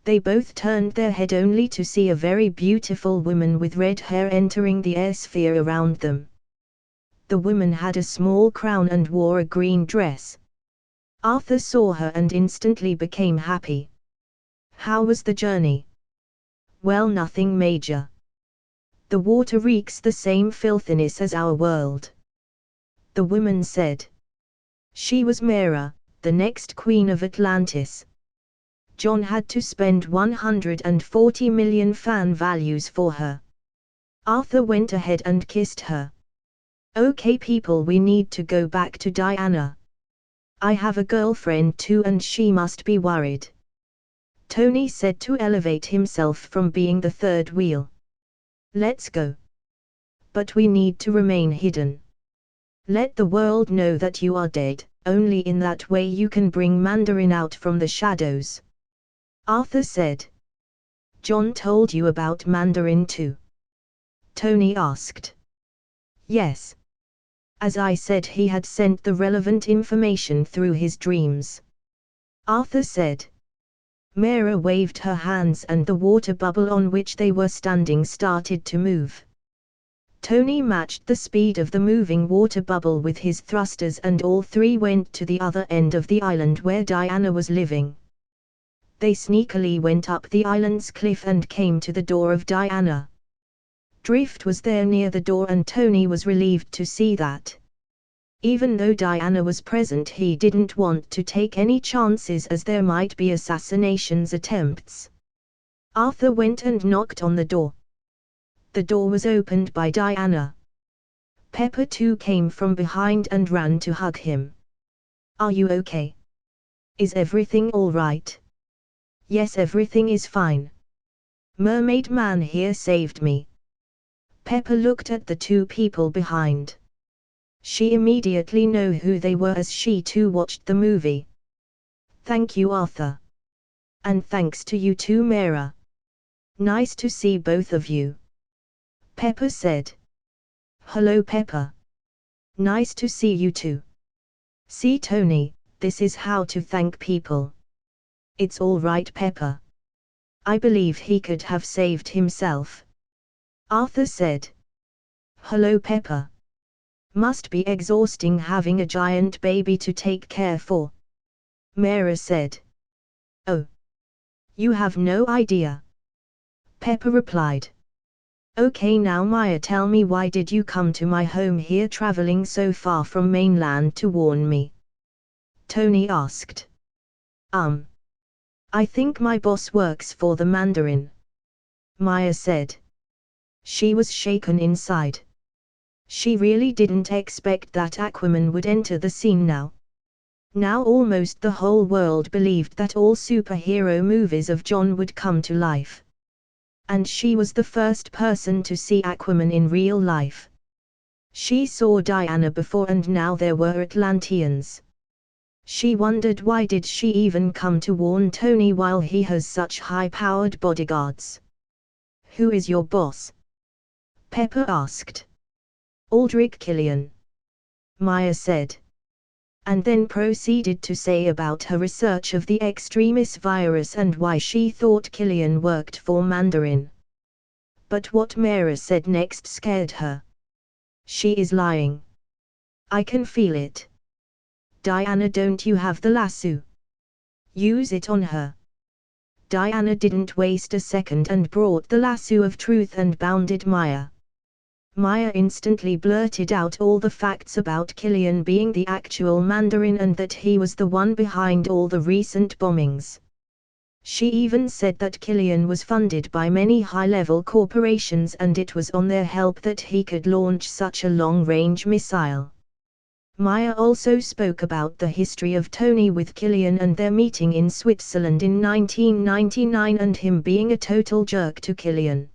They both turned their head only to see a very beautiful woman with red hair entering the air sphere around them. The woman had a small crown and wore a green dress. Arthur saw her and instantly became happy. "How was the journey?" "Well, nothing major. The water reeks the same filthiness as our world," the woman said. She was Mara, the next queen of Atlantis. John had to spend 140 million fan values for her. Arthur went ahead and kissed her. "Okay people, we need to go back to Diana. I have a girlfriend too and she must be worried," Tony said to elevate himself from being the third wheel. "Let's go. But we need to remain hidden. Let the world know that you are dead, only in that way you can bring Mandarin out from the shadows," Arthur said. "John told you about Mandarin too?" Tony asked. "Yes. As I said, he had sent the relevant information through his dreams," Arthur said. Mara waved her hands and the water bubble on which they were standing started to move. Tony matched the speed of the moving water bubble with his thrusters and all three went to the other end of the island where Diana was living. They sneakily went up the island's cliff and came to the door of Diana. Drift was there near the door and Tony was relieved to see that. Even though Diana was present, he didn't want to take any chances as there might be assassination attempts. Arthur went and knocked on the door. The door was opened by Diana. Pepper too came from behind and ran to hug him. "Are you okay? Is everything all right?" "Yes, everything is fine. Mermaid Man here saved me." Pepper looked at the two people behind. She immediately knew who they were as she too watched the movie. "Thank you, Arthur. And thanks to you too, Mera. Nice to see both of you," Pepper said. "Hello, Pepper. Nice to see you too. See, Tony, this is how to thank people." "It's all right, Pepper. I believe he could have saved himself," Arthur said. "Hello, Pepper. Must be exhausting having a giant baby to take care for," Mera said. "Oh. You have no idea," Pepper replied. "Okay, now Maya, tell me, why did you come to my home here traveling so far from mainland to warn me?" Tony asked. I think my boss works for the Mandarin," Maya said. She was shaken inside. She really didn't expect that Aquaman would enter the scene now. Now almost the whole world believed that all superhero movies of John would come to life. And she was the first person to see Aquaman in real life. She saw Diana before, and now there were Atlanteans. She wondered, why did she even come to warn Tony while he has such high-powered bodyguards? "Who is your boss?" Pepper asked. "Aldrich Killian," Maya said. And then proceeded to say about her research of the extremis virus and why she thought Killian worked for Mandarin. But what Mera said next scared her. "She is lying. I can feel it. Diana, don't you have the lasso? Use it on her." Diana didn't waste a second and brought the lasso of truth and bounded Maya. Maya instantly blurted out all the facts about Killian being the actual Mandarin and that he was the one behind all the recent bombings. She even said that Killian was funded by many high-level corporations and it was on their help that he could launch such a long-range missile. Maya also spoke about the history of Tony with Killian and their meeting in Switzerland in 1999 and him being a total jerk to Killian.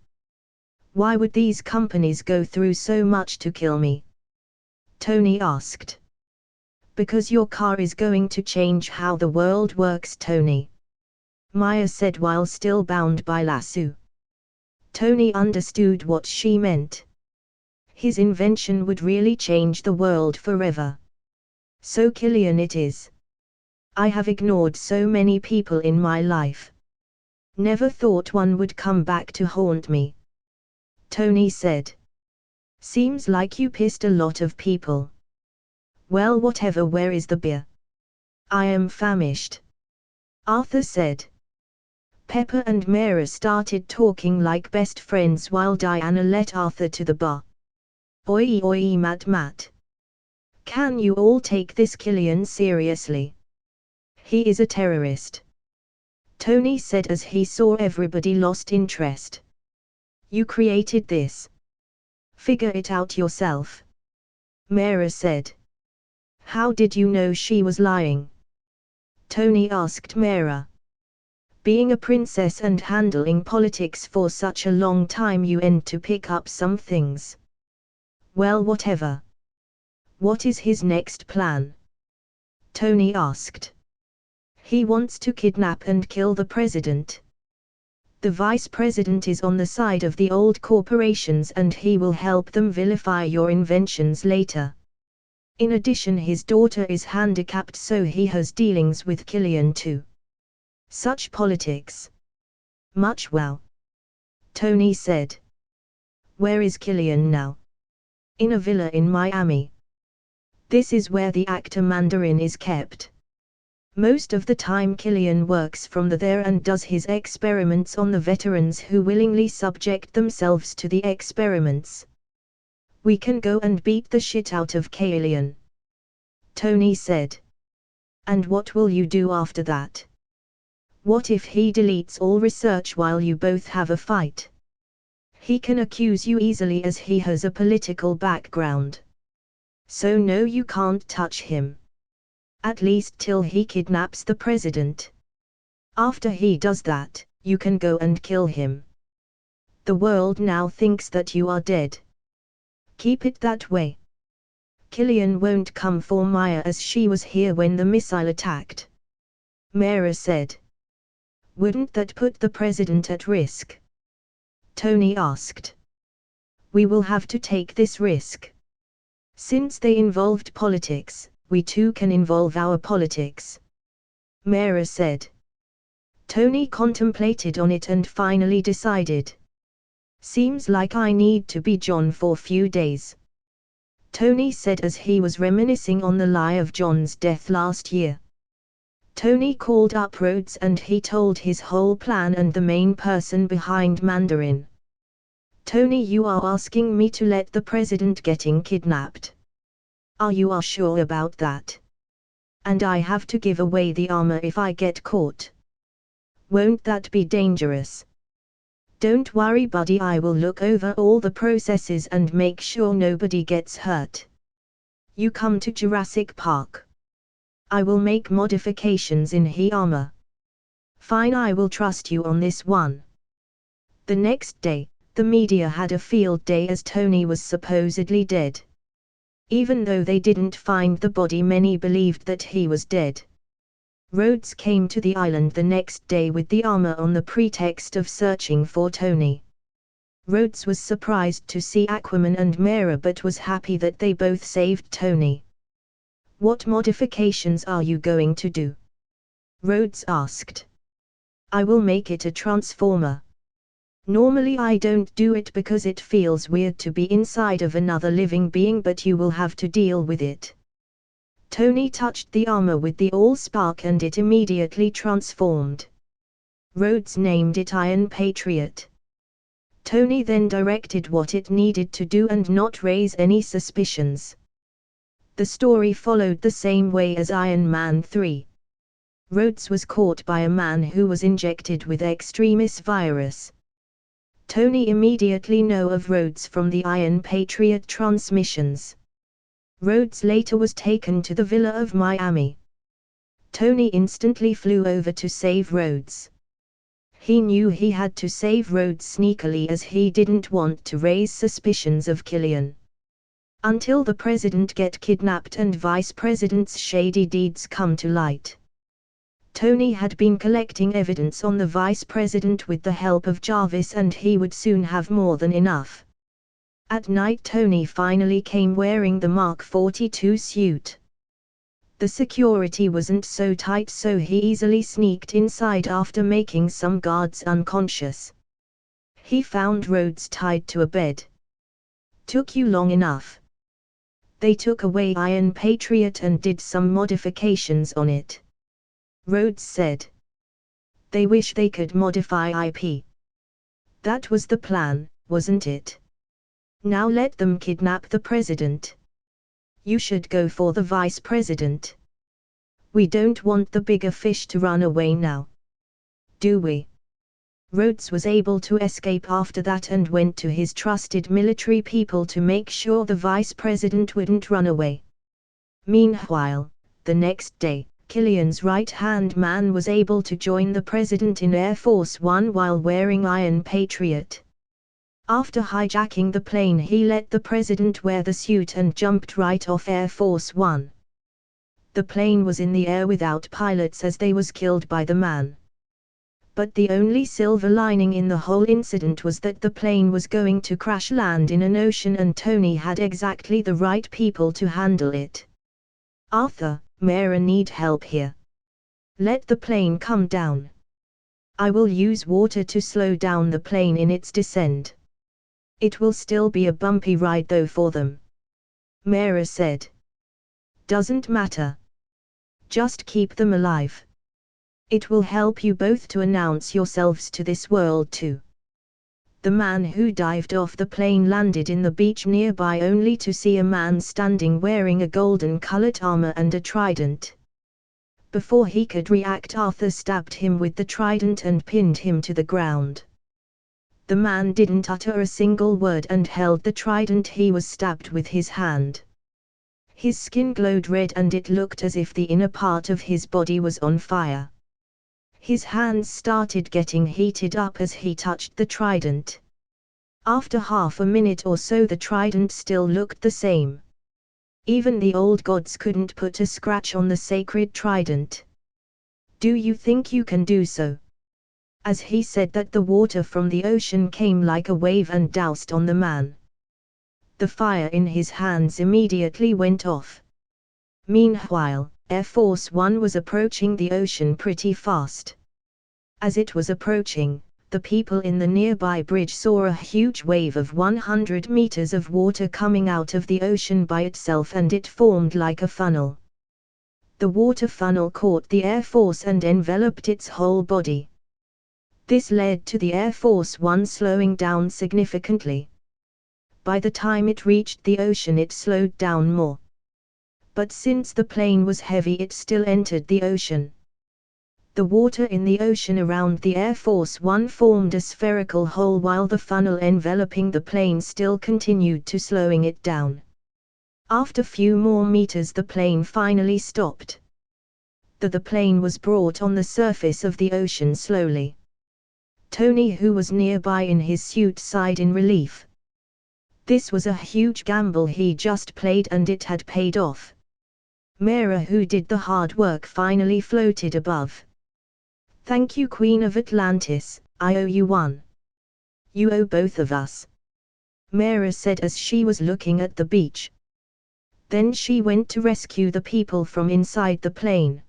"Why would these companies go through so much to kill me?" Tony asked. "Because your car is going to change how the world works, Tony," Maya said while still bound by lasso. Tony understood what she meant. His invention would really change the world forever. "So Killian it is. I have ignored so many people in my life. Never thought one would come back to haunt me," Tony said. "Seems like you pissed a lot of people." "Well, whatever, where is the beer? I am famished," Arthur said. Pepper and Mera started talking like best friends while Diana let Arthur to the bar. "Oi oi, Matt. Can you all take this Killian seriously? He is a terrorist," Tony said as he saw everybody lost interest. "You created this. Figure it out yourself," Mera said. "How did you know she was lying?" Tony asked Mera. "Being a princess and handling politics for such a long time, you end to pick up some things." "Well, whatever. What is his next plan?" Tony asked. "He wants to kidnap and kill the president. The vice president is on the side of the old corporations and he will help them vilify your inventions later. In addition, his daughter is handicapped, so he has dealings with Killian too. Such politics. Much wow," Tony said. "Where is Killian now?" "In a villa in Miami. This is where the actor Mandarin is kept. Most of the time Killian works from there and does his experiments on the veterans who willingly subject themselves to the experiments. We can go and beat the shit out of Killian," Tony said. "And what will you do after that?" What if he deletes all research while you both have a fight? He can accuse you easily as he has a political background. So no, you can't touch him. At least till he kidnaps the president. After he does that, you can go and kill him. The world now thinks that you are dead. Keep it that way. Killian won't come for Maya as she was here when the missile attacked. Mara said. Wouldn't that put the president at risk? Tony asked. We will have to take this risk. Since they involved politics, we too can involve our politics. Mara said. Tony contemplated on it and finally decided. Seems like I need to be John for few days. Tony said as he was reminiscing on the lie of John's death last year. Tony called up Rhodes and he told his whole plan and the main person behind Mandarin. Tony, you are asking me to let the president getting kidnapped. Are you sure about that? And I have to give away the armor if I get caught. Won't that be dangerous? Don't worry buddy, I will look over all the processes and make sure nobody gets hurt. You come to Jurassic Park. I will make modifications in he armor. Fine, I will trust you on this one. The next day, the media had a field day as Tony was supposedly dead. Even though they didn't find the body, many believed that he was dead. Rhodes came to the island the next day with the armor on the pretext of searching for Tony. Rhodes was surprised to see Aquaman and Mera but was happy that they both saved Tony. What modifications are you going to do? Rhodes asked. I will make it a transformer. Normally I don't do it because it feels weird to be inside of another living being, but you will have to deal with it. Tony touched the armor with the Allspark and it immediately transformed. Rhodes named it Iron Patriot. Tony then directed what it needed to do and not raise any suspicions. The story followed the same way as Iron Man 3. Rhodes was caught by a man who was injected with Extremis virus. Tony immediately knew of Rhodes from the Iron Patriot transmissions. Rhodes later was taken to the Villa of Miami. Tony instantly flew over to save Rhodes. He knew he had to save Rhodes sneakily as he didn't want to raise suspicions of Killian. Until the president get kidnapped and vice president's shady deeds come to light. Tony had been collecting evidence on the vice president with the help of Jarvis and he would soon have more than enough. At night Tony finally came wearing the Mark 42 suit. The security wasn't so tight so he easily sneaked inside after making some guards unconscious. He found Rhodes tied to a bed. Took you long enough. They took away Iron Patriot and did some modifications on it. Rhodes said. They wish they could modify IP. That was the plan, wasn't it? Now let them kidnap the president. You should go for the vice president. We don't want the bigger fish to run away now. Do we? Rhodes was able to escape after that and went to his trusted military people to make sure the vice president wouldn't run away. Meanwhile, the next day, Killian's right-hand man was able to join the president in Air Force One while wearing Iron Patriot. After hijacking the plane, he let the president wear the suit and jumped right off Air Force One. The plane was in the air without pilots as they was killed by the man. But the only silver lining in the whole incident was that the plane was going to crash land in an ocean and Tony had exactly the right people to handle it. Arthur, Mara need help here. Let the plane come down. I will use water to slow down the plane in its descent. It will still be a bumpy ride though for them. Mara said. Doesn't matter. Just keep them alive. It will help you both to announce yourselves to this world too. The man who dived off the plane landed in the beach nearby only to see a man standing wearing a golden-colored armor and a trident. Before he could react, Arthur stabbed him with the trident and pinned him to the ground. The man didn't utter a single word and held the trident he was stabbed with his hand. His skin glowed red and it looked as if the inner part of his body was on fire. His hands started getting heated up as he touched the trident. After half a minute or so the trident still looked the same. Even the old gods couldn't put a scratch on the sacred trident. "Do you think you can do so?" As he said that, the water from the ocean came like a wave and doused on the man. The fire in his hands immediately went off. Meanwhile, Air Force One was approaching the ocean pretty fast. As it was approaching, the people in the nearby bridge saw a huge wave of 100 meters of water coming out of the ocean by itself, and it formed like a funnel. The water funnel caught the Air Force and enveloped its whole body. This led to the Air Force One slowing down significantly. By the time it reached the ocean it slowed down more. But since the plane was heavy it still entered the ocean. The water in the ocean around the Air Force One formed a spherical hole while the funnel enveloping the plane still continued to slowing it down. After few more meters the plane finally stopped. The plane was brought on the surface of the ocean slowly. Tony, who was nearby in his suit, sighed in relief. This was a huge gamble he just played and it had paid off. Mera, who did the hard work, finally floated above. "Thank you, Queen of Atlantis, I owe you one." "You owe both of us," Mera said as she was looking at the beach. Then she went to rescue the people from inside the plane.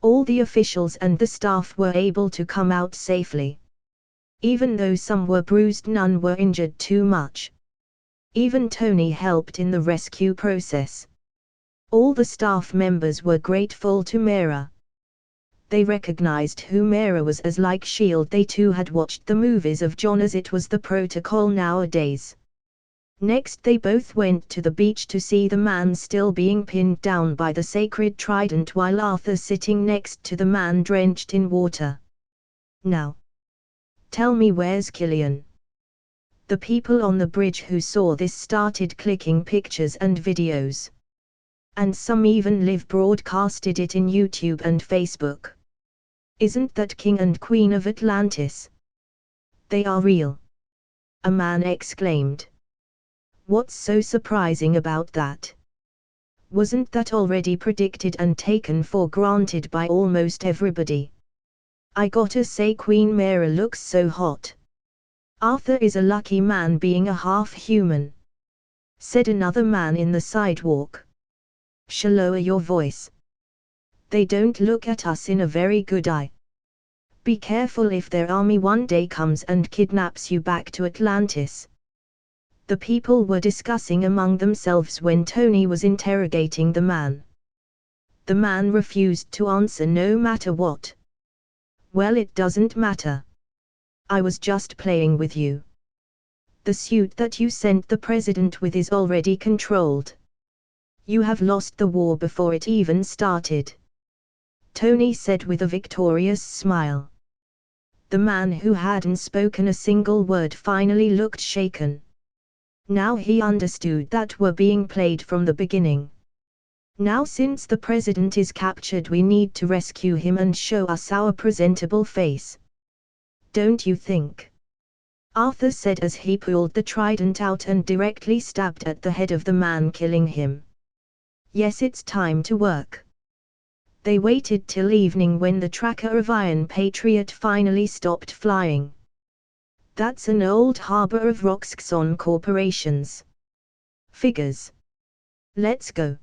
All the officials and the staff were able to come out safely. Even though some were bruised, none were injured too much. Even Tony helped in the rescue process. All the staff members were grateful to Mera. They recognized who Mera was, as like S.H.I.E.L.D. they too had watched the movies of John, as it was the protocol nowadays. Next they both went to the beach to see the man still being pinned down by the sacred trident, while Arthur sitting next to the man drenched in water. "Now, tell me, where's Killian?" The people on the bridge who saw this started clicking pictures and videos. And some even live broadcasted it in YouTube and Facebook. "Isn't that King and Queen of Atlantis? They are real," a man exclaimed. "What's so surprising about that? Wasn't that already predicted and taken for granted by almost everybody? I gotta say, Queen Mera looks so hot. Arthur is a lucky man being a half-human," said another man in the sidewalk. "Lower your voice. They don't look at us in a very good eye. Be careful if their army one day comes and kidnaps you back to Atlantis." The people were discussing among themselves when Tony was interrogating the man. The man refused to answer no matter what. "Well, it doesn't matter. I was just playing with you. The suit that you sent the president with is already controlled. You have lost the war before it even started," Tony said with a victorious smile. The man who hadn't spoken a single word finally looked shaken. Now he understood that we're being played from the beginning. Now, since the president is captured, we need to rescue him and show us our presentable face. Don't you think? Arthur said as he pulled the trident out and directly stabbed at the head of the man, killing him. "Yes, it's time to work." They waited till evening when the tracker of Iron Patriot finally stopped flying. "That's an old harbor of Roxxon Corporation's. Figures. Let's go."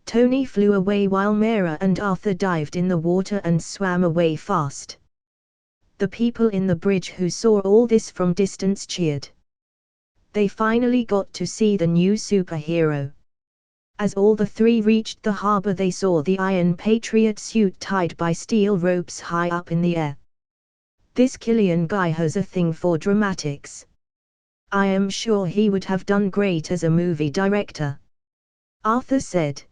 Tony flew away while Mera and Arthur dived in the water and swam away fast. The people in the bridge who saw all this from distance cheered. They finally got to see the new superhero. As all the three reached the harbor, they saw the Iron Patriot suit tied by steel ropes high up in the air. "This Killian guy has a thing for dramatics. I am sure he would have done great as a movie director," Arthur said.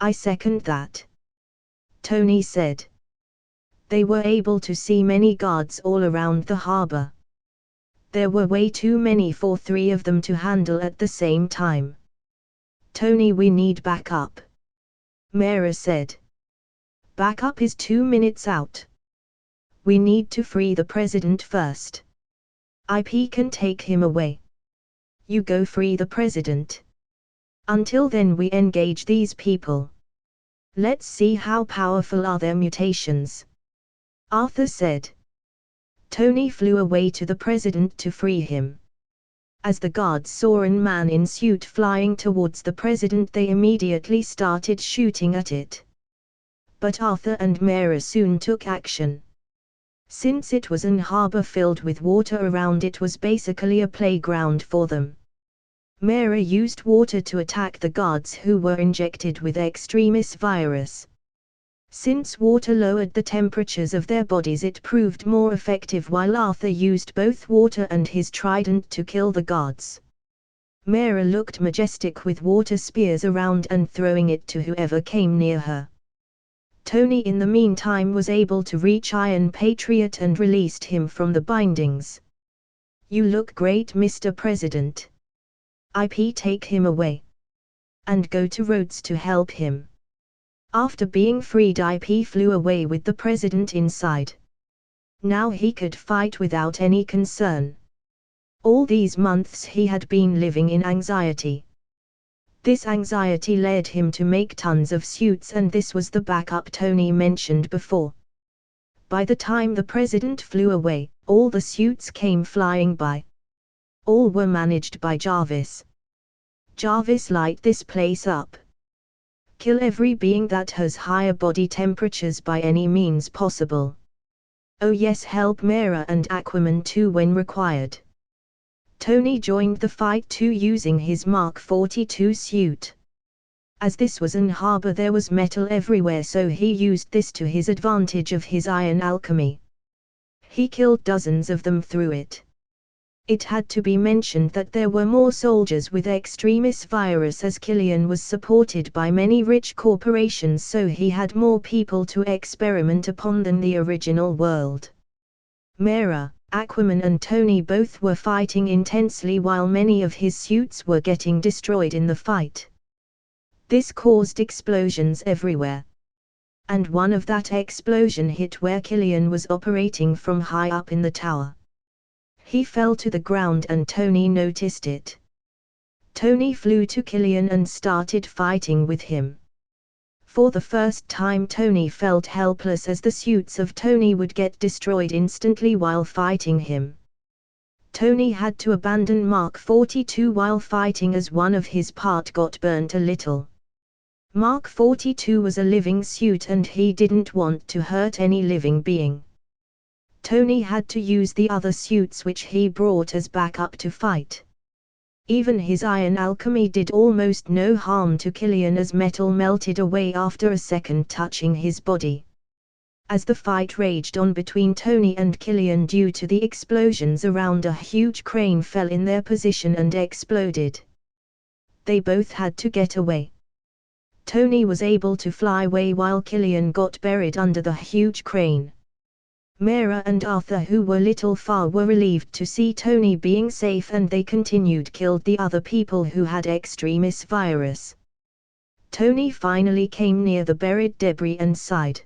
"I second that." Tony said. They were able to see many guards all around the harbor. There were way too many for 3 of them to handle at the same time. Tony, we need backup. Mera said. Backup is 2 minutes out. We need to free the president first. IP can take him away. You go free the president. Until then we engage these people. Let's see how powerful are their mutations. Arthur said. Tony flew away to the president to free him. As the guards saw a man in suit flying towards the president, they immediately started shooting at it. But Arthur and Mera soon took action. Since it was an harbor filled with water around, it was basically a playground for them. Mera used water to attack the guards who were injected with extremis virus. Since water lowered the temperatures of their bodies, it proved more effective, while Arthur used both water and his trident to kill the guards. Mera looked majestic with water spears around and throwing it to whoever came near her. Tony in the meantime was able to reach Iron Patriot and released him from the bindings. You look great, Mr. President. IP, take him away. And go to Rhodes to help him. After being freed, IP flew away with the president inside. Now he could fight without any concern. All these months he had been living in anxiety. This anxiety led him to make tons of suits, and this was the backup Tony mentioned before. By the time the president flew away, all the suits came flying by. All were managed by Jarvis. Jarvis, light this place up. Kill every being that has higher body temperatures by any means possible. Oh yes, help Mera and Aquaman too when required. Tony joined the fight too using his Mark 42 suit. As this was an harbor, there was metal everywhere, so he used this to his advantage of his iron alchemy. He killed dozens of them through it. It had to be mentioned that there were more soldiers with extremis virus, as Killian was supported by many rich corporations, so he had more people to experiment upon than the original world. Mera, Aquaman and Tony both were fighting intensely while many of his suits were getting destroyed in the fight. This caused explosions everywhere. And one of that explosion hit where Killian was operating from high up in the tower. He fell to the ground and Tony noticed it. Tony flew to Killian and started fighting with him. For the first time Tony felt helpless, as the suits of Tony would get destroyed instantly while fighting him. Tony had to abandon Mark 42 while fighting, as one of his part got burnt a little. Mark 42 was a living suit and he didn't want to hurt any living being. Tony had to use the other suits which he brought as backup to fight. Even his iron alchemy did almost no harm to Killian, as metal melted away after a second touching his body. As the fight raged on between Tony and Killian, due to the explosions around, a huge crane fell in their position and exploded. They both had to get away. Tony was able to fly away while Killian got buried under the huge crane. Mera and Arthur, who were little far, were relieved to see Tony being safe, and they continued killed the other people who had extremis virus. Tony finally came near the buried debris and sighed.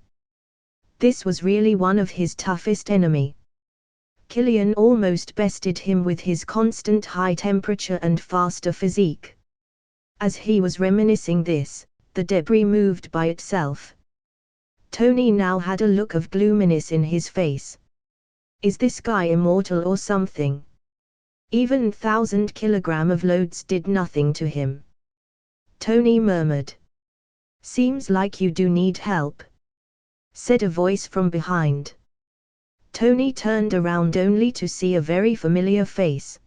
This was really one of his toughest enemy. Killian almost bested him with his constant high temperature and faster physique. As he was reminiscing this, the debris moved by itself. Tony now had a look of gloominess in his face. Is this guy immortal or something? Even 1,000 kilogram of loads did nothing to him. Tony murmured. Seems like you do need help, said a voice from behind. Tony turned around only to see a very familiar face.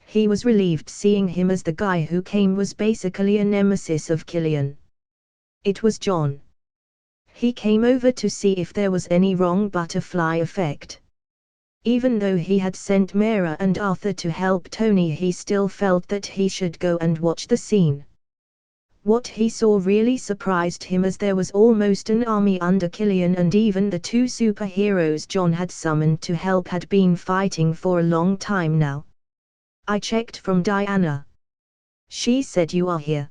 He was relieved seeing him, as the guy who came was basically a nemesis of Killian. It was John. He came over to see if there was any wrong butterfly effect. Even though he had sent Mera and Arthur to help Tony, he still felt that he should go and watch the scene. What he saw really surprised him, as there was almost an army under Killian, and even the two superheroes John had summoned to help had been fighting for a long time now. "I checked from Diana. She said you are here.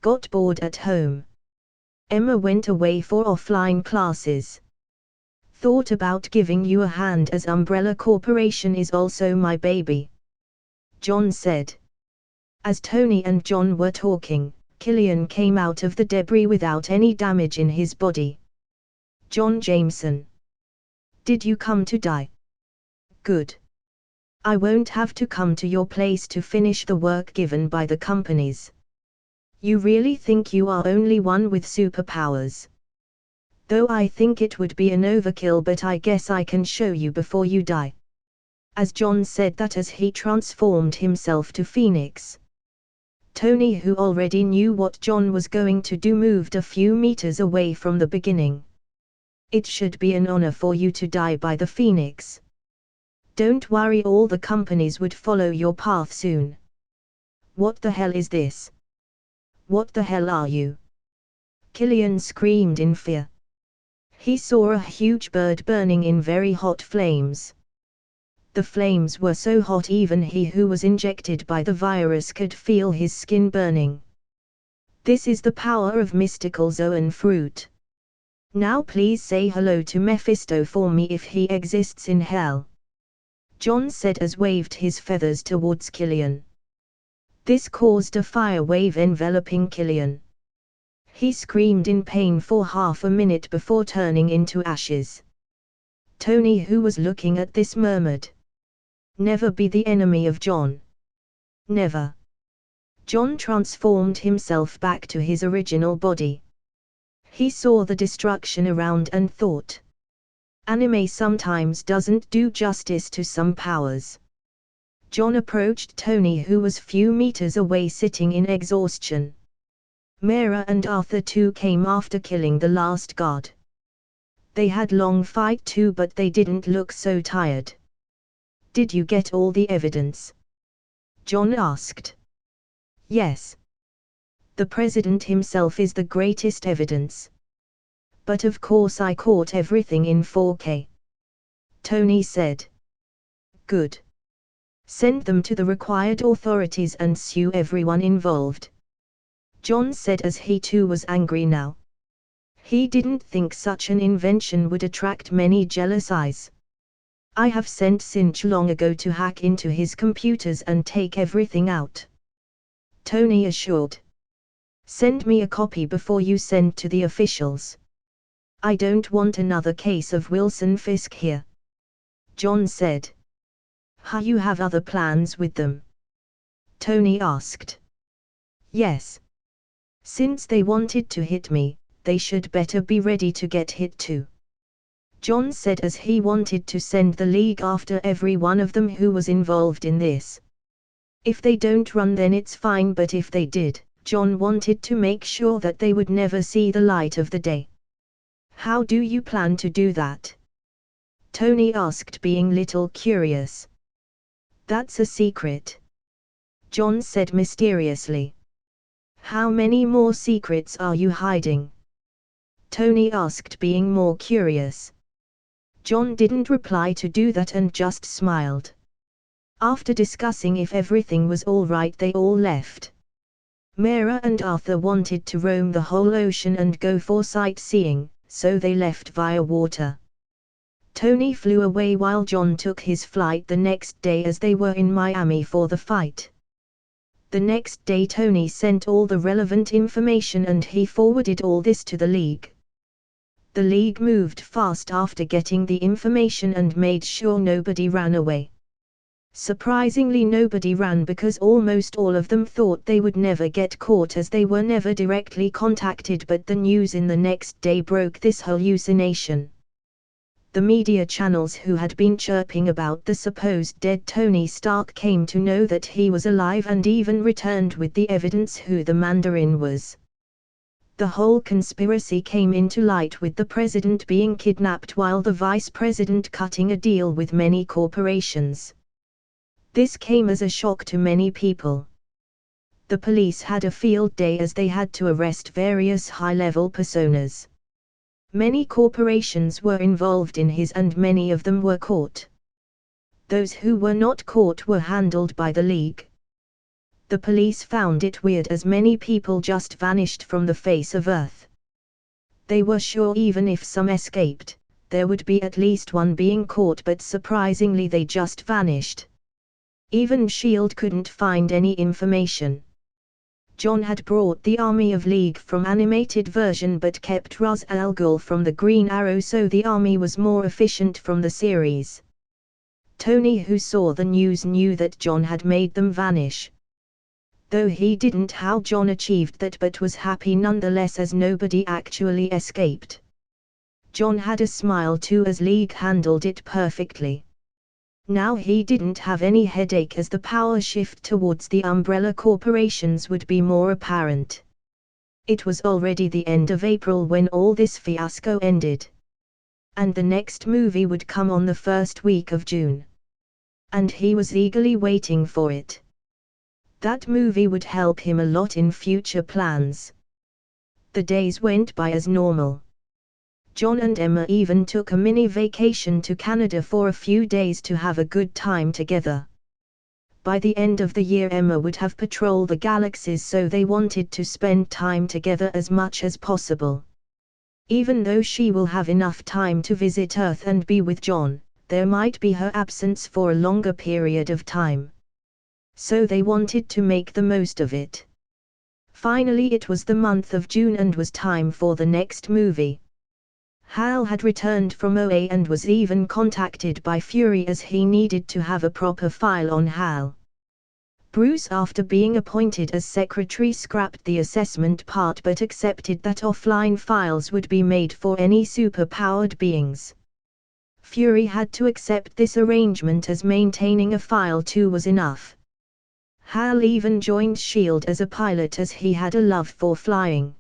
Got bored at home. Emma went away for offline classes. Thought about giving you a hand, as Umbrella Corporation is also my baby," John said. As Tony and John were talking, Killian came out of the debris without any damage in his body. "John Jameson. Did you come to die? Good. I won't have to come to your place to finish the work given by the companies. You really think you are only one with superpowers? Though I think it would be an overkill, but I guess I can show you before you die." As John said that, as he transformed himself to Phoenix, Tony, who already knew what John was going to do, moved a few meters away from the beginning. "It should be an honor for you to die by the Phoenix. Don't worry, all the companies would follow your path soon." "What the hell is this? What the hell are you?" Killian screamed in fear. He saw a huge bird burning in very hot flames. The flames were so hot even he who was injected by the virus could feel his skin burning. "This is the power of mystical Zoan fruit. Now please say hello to Mephisto for me if he exists in hell," John said as waved his feathers towards Killian. This caused a fire wave enveloping Killian. He screamed in pain for half a minute before turning into ashes. Tony, who was looking at this, murmured, "Never be the enemy of John. Never." John transformed himself back to his original body. He saw the destruction around and thought, anime sometimes doesn't do justice to some powers. John approached Tony, who was few meters away sitting in exhaustion. Mera and Arthur too came after killing the last guard. They had long fight too, but they didn't look so tired. "Did you get all the evidence?" John asked. "Yes. The president himself is the greatest evidence. But of course I caught everything in 4K. Tony said. "Good. Send them to the required authorities and sue everyone involved," John said as he too was angry now. He didn't think such an invention would attract many jealous eyes. "I have sent Cinch long ago to hack into his computers and take everything out," Tony assured. "Send me a copy before you send to the officials. I don't want another case of Wilson Fisk here," John said. You have other plans with them?" Tony asked. "Yes. Since they wanted to hit me, they should better be ready to get hit too," John said as he wanted to send the League after every one of them who was involved in this. If they don't run then it's fine, but if they did, John wanted to make sure that they would never see the light of the day. "How do you plan to do that?" Tony asked, being little curious. "That's a secret," John said mysteriously. "How many more secrets are you hiding?" Tony asked, being more curious. John didn't reply to do that and just smiled. After discussing if everything was all right, they all left. Mera and Arthur wanted to roam the whole ocean and go for sightseeing, so they left via water. Tony flew away while John took his flight the next day, as they were in Miami for the fight. The next day Tony sent all the relevant information and he forwarded all this to the League. The League moved fast after getting the information and made sure nobody ran away. Surprisingly, nobody ran, because almost all of them thought they would never get caught as they were never directly contacted, but the news in the next day broke this hallucination. The media channels who had been chirping about the supposed dead Tony Stark came to know that he was alive and even returned with the evidence who the Mandarin was. The whole conspiracy came into light with the president being kidnapped while the vice president cutting a deal with many corporations. This came as a shock to many people. The police had a field day as they had to arrest various high-level personas. Many corporations were involved in his and many of them were caught. Those who were not caught were handled by the League. The police found it weird as many people just vanished from the face of Earth. They were sure even if some escaped, there would be at least one being caught, but surprisingly they just vanished. Even S.H.I.E.L.D. couldn't find any information. John had brought the Army of League from animated version but kept Ra's al Ghul from the Green Arrow, so the army was more efficient from the series. Tony, who saw the news, knew that John had made them vanish. Though he didn't how John achieved that, but was happy nonetheless as nobody actually escaped. John had a smile too as League handled it perfectly. Now he didn't have any headache as the power shift towards the umbrella corporations would be more apparent. It was already the end of April when all this fiasco ended. And the next movie would come on the first week of June. And he was eagerly waiting for it. That movie would help him a lot in future plans. The days went by as normal. John and Emma even took a mini vacation to Canada for a few days to have a good time together. By the end of the year Emma would have patrolled the galaxies, so they wanted to spend time together as much as possible. Even though she will have enough time to visit Earth and be with John, there might be her absence for a longer period of time. So they wanted to make the most of it. Finally it was the month of June and was time for the next movie. Hal had returned from OA and was even contacted by Fury as he needed to have a proper file on Hal. Bruce, after being appointed as secretary, scrapped the assessment part but accepted that offline files would be made for any super-powered beings. Fury had to accept this arrangement as maintaining a file too was enough. Hal even joined S.H.I.E.L.D. as a pilot as he had a love for flying.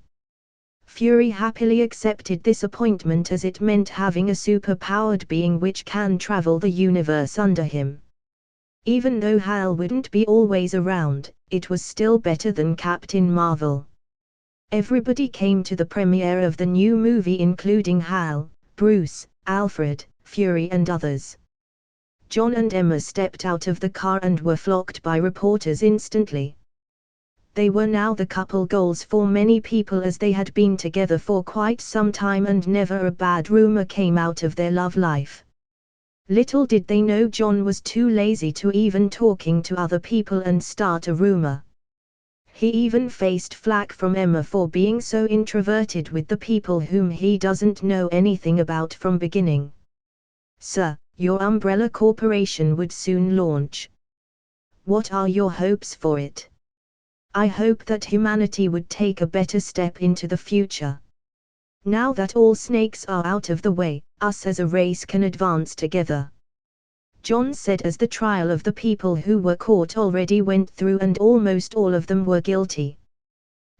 Fury happily accepted this appointment as it meant having a super-powered being which can travel the universe under him. Even though Hal wouldn't be always around, it was still better than Captain Marvel. Everybody came to the premiere of the new movie including Hal, Bruce, Alfred, Fury and others. John and Emma stepped out of the car and were flocked by reporters instantly. They were now the couple goals for many people as they had been together for quite some time and never a bad rumor came out of their love life. Little did they know John was too lazy to even talking to other people and start a rumor. He even faced flack from Emma for being so introverted with the people whom he doesn't know anything about from beginning. "Sir, your umbrella corporation would soon launch. What are your hopes for it? I hope that humanity would take a better step into the future. Now that all snakes are out of the way, us as a race can advance together," John said as the trial of the people who were caught already went through and almost all of them were guilty.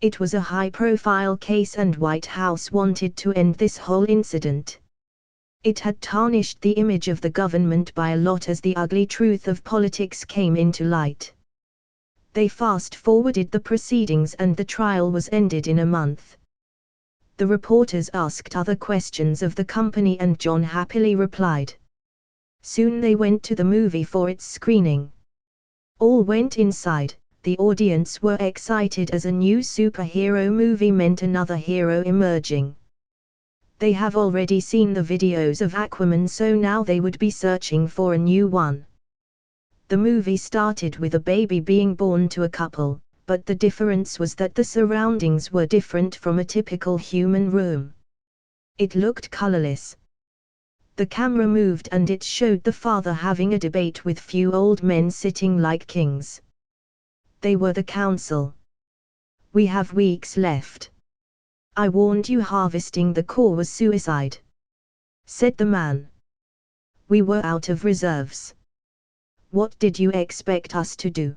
It was a high-profile case and White House wanted to end this whole incident. It had tarnished the image of the government by a lot as the ugly truth of politics came into light. They fast-forwarded the proceedings and the trial was ended in a month. The reporters asked other questions of the company and John happily replied. Soon they went to the movie for its screening. All went inside, the audience were excited as a new superhero movie meant another hero emerging. They have already seen the videos of Aquaman, so now they would be searching for a new one. The movie started with a baby being born to a couple, but the difference was that the surroundings were different from a typical human room. It looked colorless. The camera moved and it showed the father having a debate with few old men sitting like kings. They were the council. "We have weeks left. I warned you harvesting the core was suicide," said the man. "We were out of reserves. What did you expect us to do?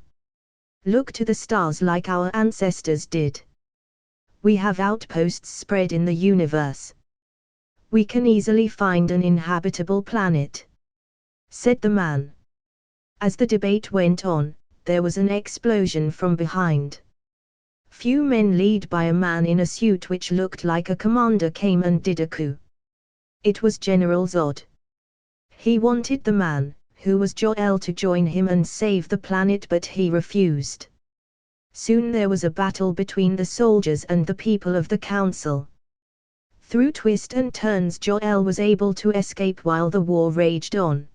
Look to the stars like our ancestors did? We have outposts spread in the universe. We can easily find an inhabitable planet," said the man. As the debate went on, there was an explosion from behind. Few men led by a man in a suit which looked like a commander came and did a coup. It was General Zod. He wanted the man, who was Jor-El, to join him and save the planet, but he refused. Soon there was a battle between the soldiers and the people of the council. Through twists and turns Jor-El was able to escape while the war raged on.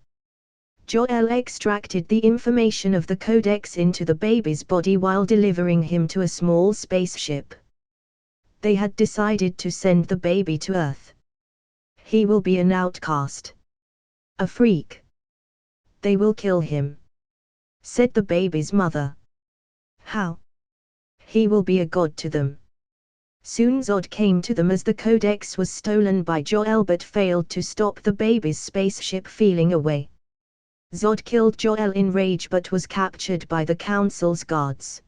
Jor-El extracted the information of the codex into the baby's body while delivering him to a small spaceship. They had decided to send the baby to Earth. He will be an outcast. A freak. They will kill him, said the baby's mother. How? He will be a god to them. Soon Zod came to them as the codex was stolen by Jor-El but failed to stop the baby's spaceship feeling away. Zod killed Jor-El in rage but was captured by the council's guards.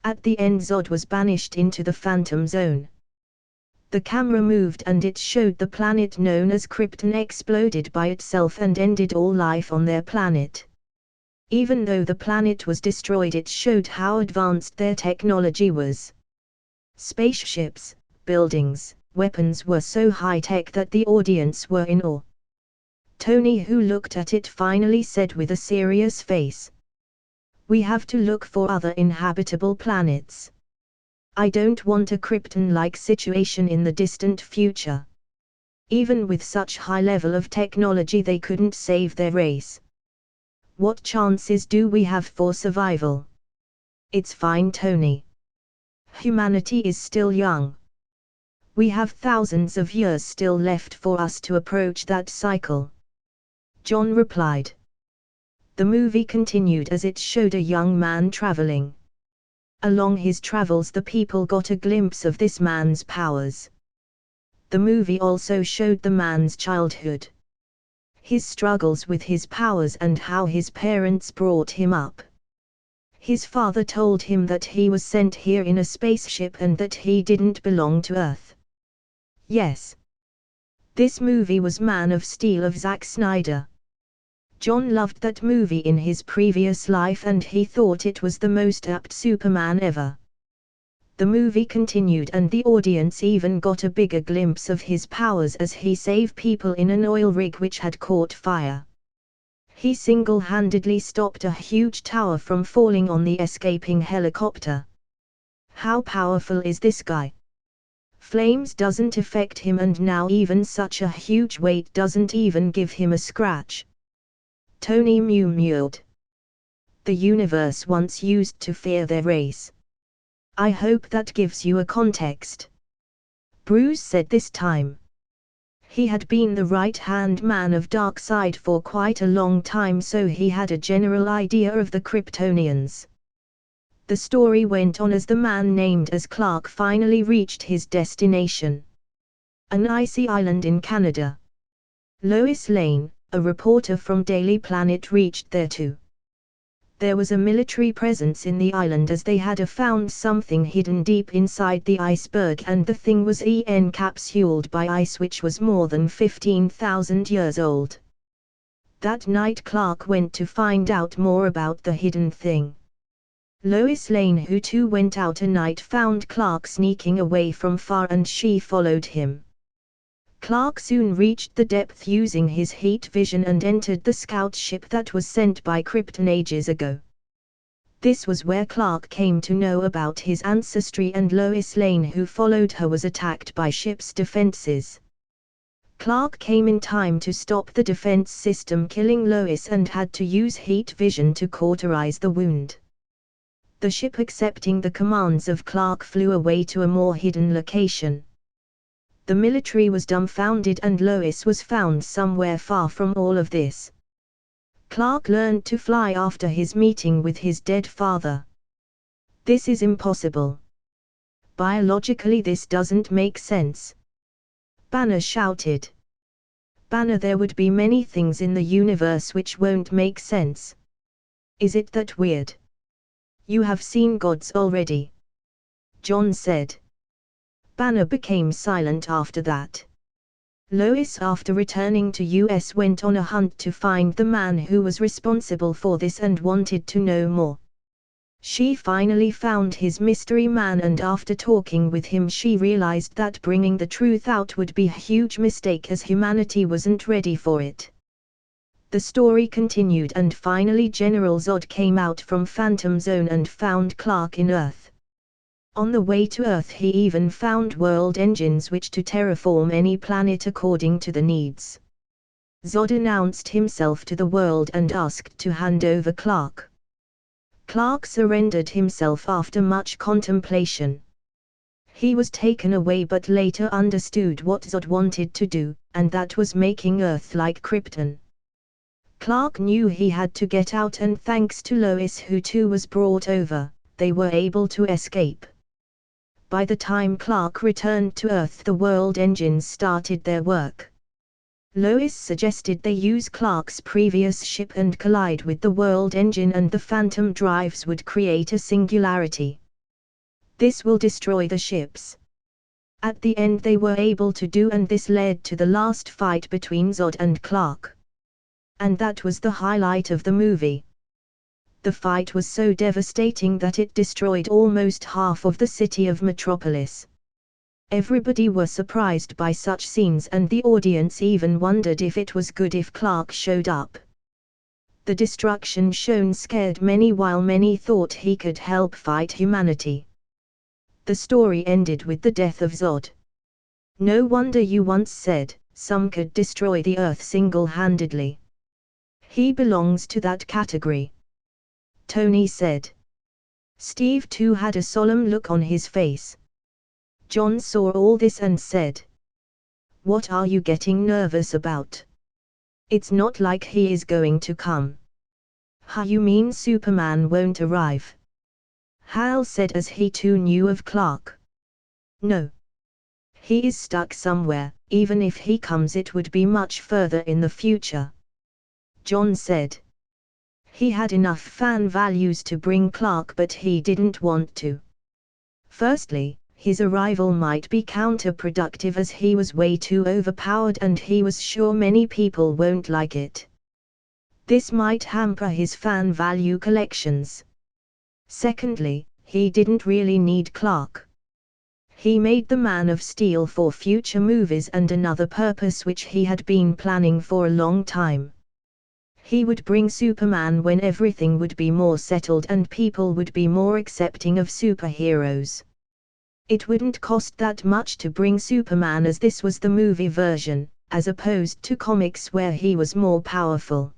At the end Zod was banished into the Phantom Zone. The camera moved and it showed the planet known as Krypton exploded by itself and ended all life on their planet. Even though the planet was destroyed, it showed how advanced their technology was. Spaceships, buildings, weapons were so high-tech that the audience were in awe. Tony, who looked at it, finally said with a serious face, "We have to look for other inhabitable planets. I don't want a Krypton-like situation in the distant future. Even with such high level of technology they couldn't save their race. What chances do we have for survival? It's fine, Tony. Humanity is still young. We have thousands of years still left for us to approach that cycle." John replied. The movie continued as it showed a young man traveling. Along his travels the people got a glimpse of this man's powers. The movie also showed the man's childhood, his struggles with his powers and how his parents brought him up. His father told him that he was sent here in a spaceship and that he didn't belong to Earth. Yes. This movie was Man of Steel of Zack Snyder. John loved that movie in his previous life and he thought it was the most apt Superman ever. The movie continued and the audience even got a bigger glimpse of his powers as he saved people in an oil rig which had caught fire. He single-handedly stopped a huge tower from falling on the escaping helicopter. How powerful is this guy? Flames doesn't affect him and now even such a huge weight doesn't even give him a scratch. Tony mewed. The universe once used to fear their race. I hope that gives you a context. Bruce said this time. He had been the right-hand man of Darkseid for quite a long time, so he had a general idea of the Kryptonians. The story went on as the man named as Clark finally reached his destination. An icy island in Canada. Lois Lane, a reporter from Daily Planet, reached there too. There was a military presence in the island as they had found something hidden deep inside the iceberg, and the thing was encapsulated by ice which was more than 15,000 years old. That night Clark went to find out more about the hidden thing. Lois Lane, who too went out at night, found Clark sneaking away from far and she followed him. Clark soon reached the depth using his heat vision and entered the scout ship that was sent by Krypton ages ago. This was where Clark came to know about his ancestry, and Lois Lane, who followed her, was attacked by ship's defenses. Clark came in time to stop the defense system killing Lois and had to use heat vision to cauterize the wound. The ship, accepting the commands of Clark, flew away to a more hidden location. The military was dumbfounded and Lois was found somewhere far from all of this. Clark learned to fly after his meeting with his dead father. This is impossible. Biologically this doesn't make sense. Banner shouted. Banner, there would be many things in the universe which won't make sense. Is it that weird? You have seen gods already. John said. Banner became silent after that. Lois, after returning to US, went on a hunt to find the man who was responsible for this and wanted to know more. She finally found his mystery man, and after talking with him she realized that bringing the truth out would be a huge mistake as humanity wasn't ready for it. The story continued, and finally General Zod came out from Phantom Zone and found Clark in Earth. On the way to Earth he even found world engines which to terraform any planet according to the needs. Zod announced himself to the world and asked to hand over Clark. Clark surrendered himself after much contemplation. He was taken away but later understood what Zod wanted to do, and that was making Earth like Krypton. Clark knew he had to get out, and thanks to Lois, who too was brought over, they were able to escape. By the time Clark returned to Earth, the world engines started their work. Lois suggested they use Clark's previous ship and collide with the world engine, and the phantom drives would create a singularity. This will destroy the ships. At the end they were able to do, and this led to the last fight between Zod and Clark. And that was the highlight of the movie. The fight was so devastating that it destroyed almost half of the city of Metropolis. Everybody was surprised by such scenes, and the audience even wondered if it was good if Clark showed up. The destruction shown scared many, while many thought he could help fight humanity. The story ended with the death of Zod. No wonder you once said, some could destroy the Earth single-handedly. He belongs to that category, Tony said. Steve too had a solemn look on his face. John saw all this and said, "What are you getting nervous about? It's not like he is going to come." "Huh, you mean Superman won't arrive?" Hal said, as he too knew of Clark. "No. He is stuck somewhere. Even if he comes, it would be much further in the future," John said. He had enough fan values to bring Clark, but he didn't want to. Firstly, his arrival might be counterproductive as he was way too overpowered, and he was sure many people won't like it. This might hamper his fan value collections. Secondly, he didn't really need Clark. He made the Man of Steel for future movies and another purpose which he had been planning for a long time. He would bring Superman when everything would be more settled and people would be more accepting of superheroes. It wouldn't cost that much to bring Superman, as this was the movie version, as opposed to comics where he was more powerful.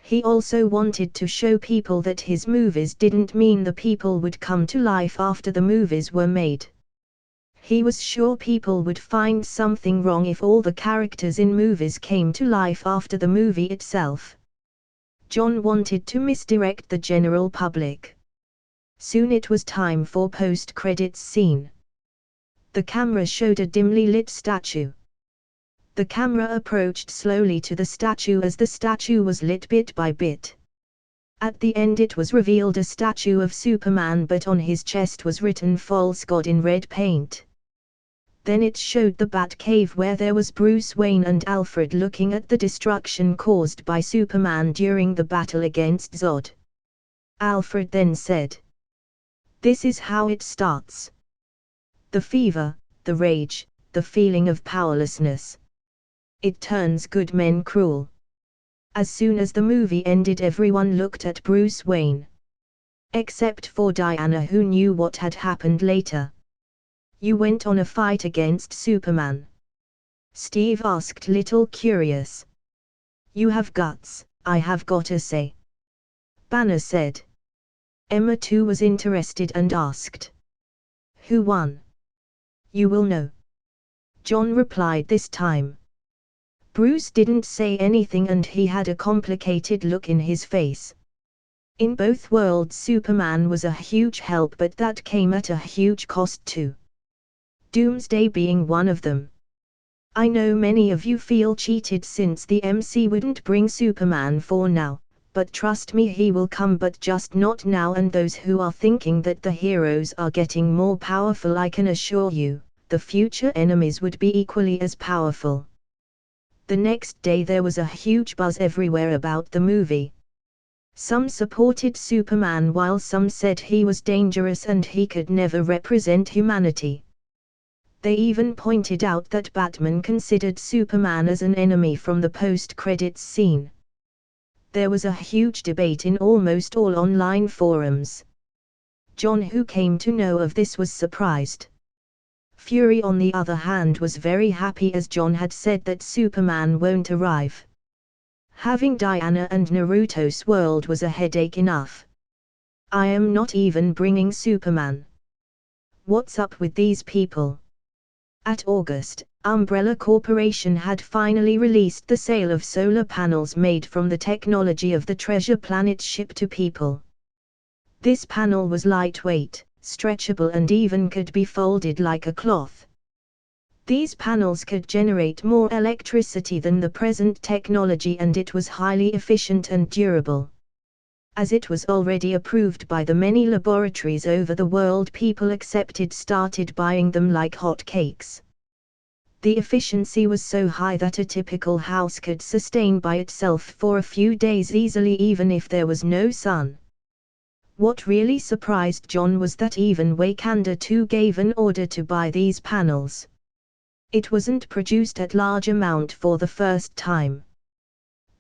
He also wanted to show people that his movies didn't mean the people would come to life after the movies were made. He was sure people would find something wrong if all the characters in movies came to life after the movie itself. John wanted to misdirect the general public. Soon it was time for post-credits scene. The camera showed a dimly lit statue. The camera approached slowly to the statue as the statue was lit bit by bit. At the end it was revealed a statue of Superman, but on his chest was written "False God" in red paint. Then it showed the Batcave where there was Bruce Wayne and Alfred looking at the destruction caused by Superman during the battle against Zod. Alfred then said, "This is how it starts. The fever, the rage, the feeling of powerlessness. It turns good men cruel." As soon as the movie ended, everyone looked at Bruce Wayne. Except for Diana, who knew what had happened later. "You went on a fight against Superman?" Steve asked, little curious. "You have guts, I have gotta say," Banner said. Emma too was interested and asked, "Who won?" "You will know," John replied this time. Bruce didn't say anything and he had a complicated look in his face. In both worlds Superman was a huge help, but that came at a huge cost too. Doomsday being one of them. "I know many of you feel cheated since the MC wouldn't bring Superman for now, but trust me, he will come, but just not now, and those who are thinking that the heroes are getting more powerful, I can assure you, the future enemies would be equally as powerful." The next day there was a huge buzz everywhere about the movie. Some supported Superman while some said he was dangerous and he could never represent humanity. They even pointed out that Batman considered Superman as an enemy from the post-credits scene. There was a huge debate in almost all online forums. John, who came to know of this, was surprised. Fury, on the other hand, was very happy, as John had said that Superman won't arrive. Having Diana and Naruto's world was a headache enough. I am not even bringing Superman. What's up with these people? At August, Umbrella Corporation had finally released the sale of solar panels made from the technology of the Treasure Planet ship to people. This panel was lightweight, stretchable, and even could be folded like a cloth. These panels could generate more electricity than the present technology, and it was highly efficient and durable. As it was already approved by the many laboratories over the world, people started buying them like hotcakes. The efficiency was so high that a typical house could sustain by itself for a few days easily, even if there was no sun. What really surprised John was that even Wakanda 2 gave an order to buy these panels. It wasn't produced at large amount for the first time.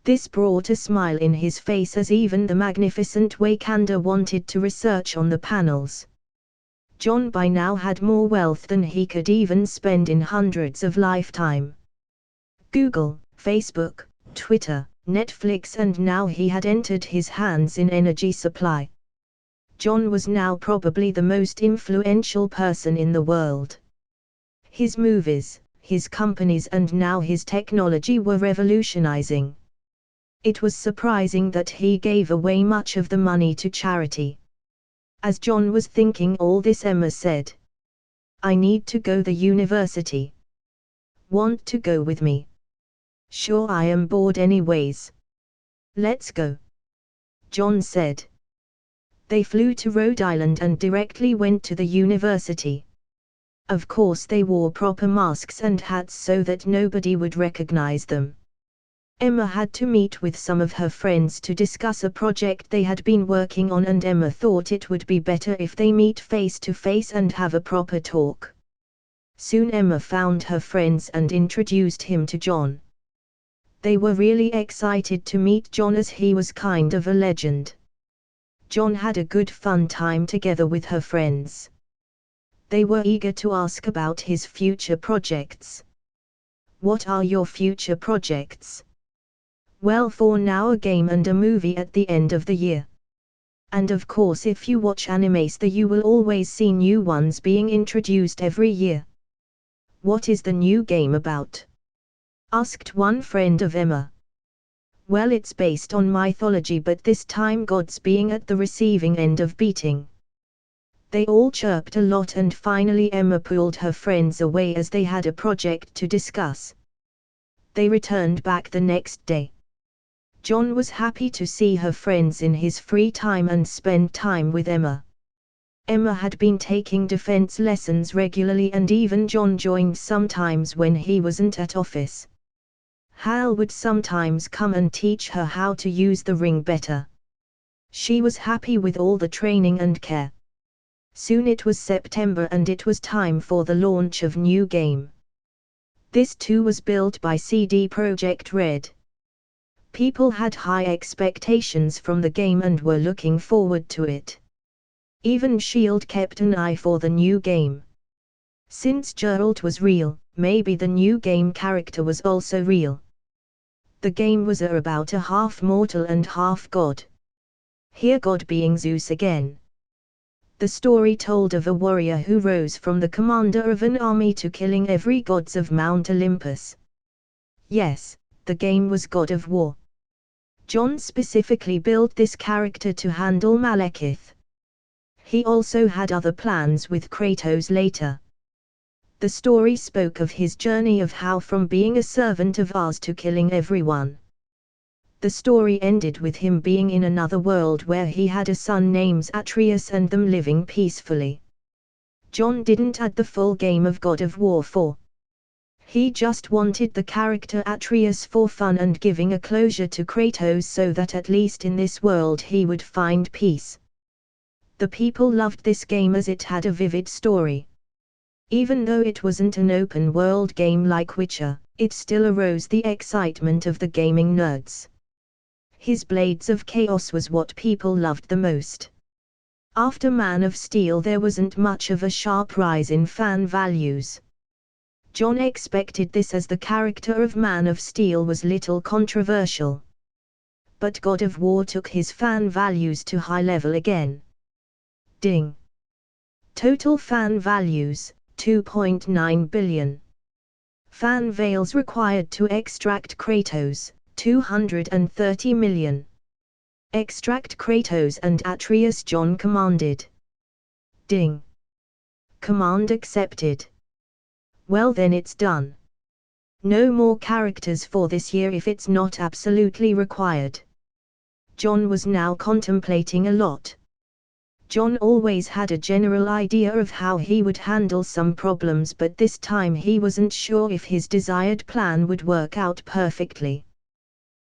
This brought a smile in his face, as even the magnificent Wakanda wanted to research on the panels. John by now had more wealth than he could even spend in hundreds of lifetime. Google, Facebook, Twitter, Netflix, and now he had entered his hands in energy supply. John was now probably the most influential person in the world. His movies, his companies, and now his technology were revolutionizing. It was surprising that he gave away much of the money to charity. As John was thinking all this, Emma said, "I need to go the university. Want to go with me?" "Sure, I am bored anyways." "Let's go," John said. They flew to Rhode Island and directly went to the university. Of course they wore proper masks and hats so that nobody would recognize them. Emma had to meet with some of her friends to discuss a project they had been working on, and Emma thought it would be better if they meet face to face and have a proper talk. Soon Emma found her friends and introduced him to John. They were really excited to meet John, as he was kind of a legend. John had a good fun time together with her friends. They were eager to ask about his future projects. "What are your future projects?" "Well, for now a game and a movie at the end of the year. And of course if you watch animes you will always see new ones being introduced every year." "What is the new game about?" asked one friend of Emma. "Well, it's based on mythology, but this time gods being at the receiving end of beating." They all chirped a lot, and finally Emma pulled her friends away as they had a project to discuss. They returned back the next day. John was happy to see her friends in his free time and spend time with Emma. Emma had been taking defense lessons regularly, and even John joined sometimes when he wasn't at office. Hal would sometimes come and teach her how to use the ring better. She was happy with all the training and care. Soon it was September and it was time for the launch of new game. This too was built by CD Projekt Red. People had high expectations from the game and were looking forward to it. Even S.H.I.E.L.D. kept an eye for the new game. Since Geralt was real, maybe the new game character was also real. The game was about a half mortal and half god. Here God being Zeus again. The story told of a warrior who rose from the commander of an army to killing every gods of Mount Olympus. Yes, the game was God of War. John specifically built this character to handle Malekith. He also had other plans with Kratos later. The story spoke of his journey of how from being a servant of ours to killing everyone. The story ended with him being in another world where he had a son named Atreus and them living peacefully. John didn't add the full game of God of War 4. He just wanted the character Atreus for fun and giving a closure to Kratos so that at least in this world he would find peace. The people loved this game as it had a vivid story. Even though it wasn't an open-world game like Witcher, it still arose the excitement of the gaming nerds. His Blades of Chaos was what people loved the most. After Man of Steel there wasn't much of a sharp rise in fan values. John expected this as the character of Man of Steel was little controversial. But God of War took his fan values to high level again. Ding. Total fan values, 2.9 billion. Fan veils required to extract Kratos, 230 million. Extract Kratos and Atreus. John commanded. Ding. Command accepted. Well then it's done. No more characters for this year if it's not absolutely required. John was now contemplating a lot. John always had a general idea of how he would handle some problems, but this time he wasn't sure if his desired plan would work out perfectly.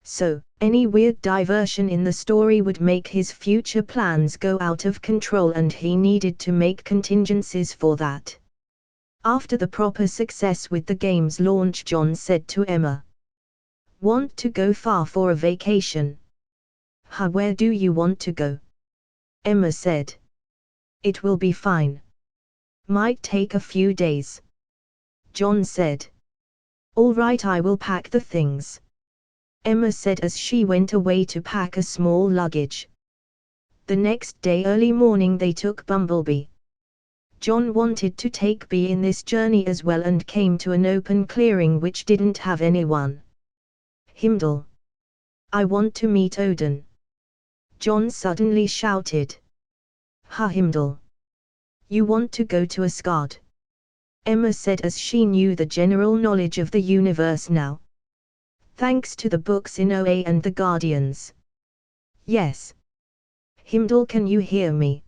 So, any weird diversion in the story would make his future plans go out of control and he needed to make contingencies for that. After the proper success with the game's launch, John said to Emma, "Want to go far for a vacation?" Where do you want to go?" Emma said. "It will be fine. Might take a few days." John said. "All right, I will pack the things," Emma said as she went away to pack a small luggage. The next day early morning they took Bumblebee. John wanted to take Bee in this journey as well and came to an open clearing which didn't have anyone. "Heimdall! I want to meet Odin!" John suddenly shouted. Heimdall! You want to go to Asgard?" Emma said as she knew the general knowledge of the universe now. Thanks to the books in OA and the Guardians. "Yes. Heimdall, can you hear me?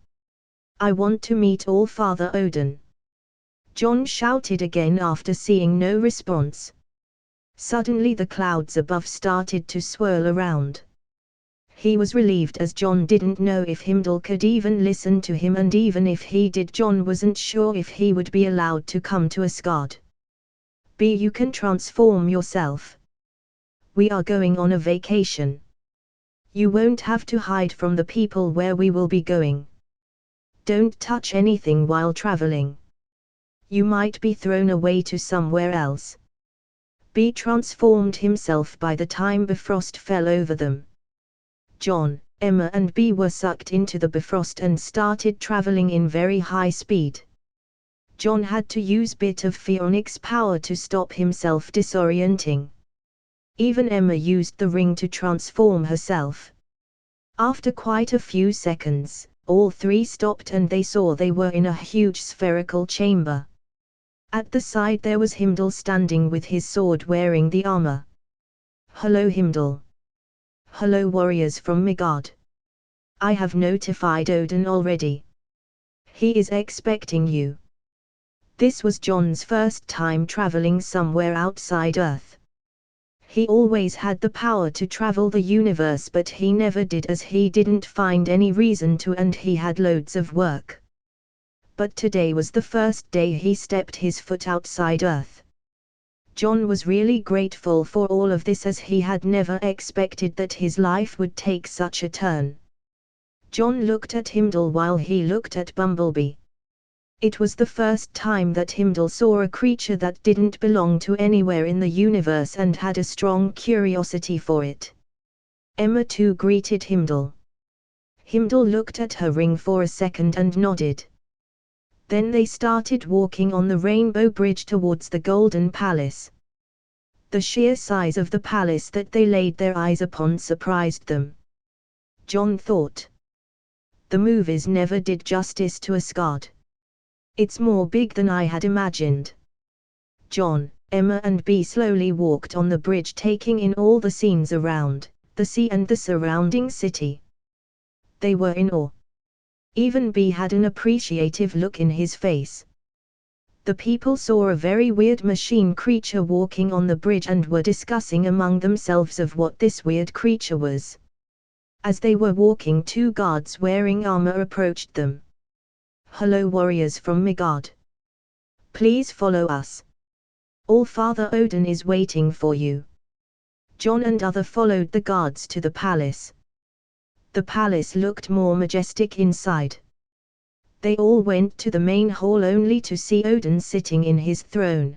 I want to meet All-Father Odin." John shouted again after seeing no response. Suddenly the clouds above started to swirl around. He was relieved as John didn't know if Heimdall could even listen to him, and even if he did, John wasn't sure if he would be allowed to come to Asgard. "Bee, you can transform yourself. We are going on a vacation. You won't have to hide from the people where we will be going. Don't touch anything while traveling. You might be thrown away to somewhere else." Bee transformed himself by the time Bifrost fell over them. John, Emma and Bee were sucked into the Bifrost and started traveling in very high speed. John had to use bit of Phoenix power to stop himself disorienting. Even Emma used the ring to transform herself. After quite a few seconds, all three stopped and they saw they were in a huge spherical chamber. At the side there was Heimdall standing with his sword wearing the armor. "Hello Heimdall. Hello warriors from Midgard. I have notified Odin already. He is expecting you." This was John's first time traveling somewhere outside Earth. He always had the power to travel the universe, but he never did as he didn't find any reason to and he had loads of work. But today was the first day he stepped his foot outside Earth. John was really grateful for all of this as he had never expected that his life would take such a turn. John looked at Heimdall while he looked at Bumblebee. It was the first time that Heimdall saw a creature that didn't belong to anywhere in the universe and had a strong curiosity for it. Emma too greeted Heimdall. Heimdall looked at her ring for a second and nodded. Then they started walking on the Rainbow Bridge towards the Golden Palace. The sheer size of the palace that they laid their eyes upon surprised them. John thought. The movies never did justice to Asgard. It's more big than I had imagined. John, Emma and Bee slowly walked on the bridge, taking in all the scenes around, the sea and the surrounding city. They were in awe. Even Bee had an appreciative look in his face. The people saw a very weird machine creature walking on the bridge and were discussing among themselves of what this weird creature was. As they were walking, two guards wearing armor approached them. "Hello, warriors from Midgard. Please follow us. All-Father Odin is waiting for you." John and other followed the guards to the palace. The palace looked more majestic inside. They all went to the main hall only to see Odin sitting in his throne.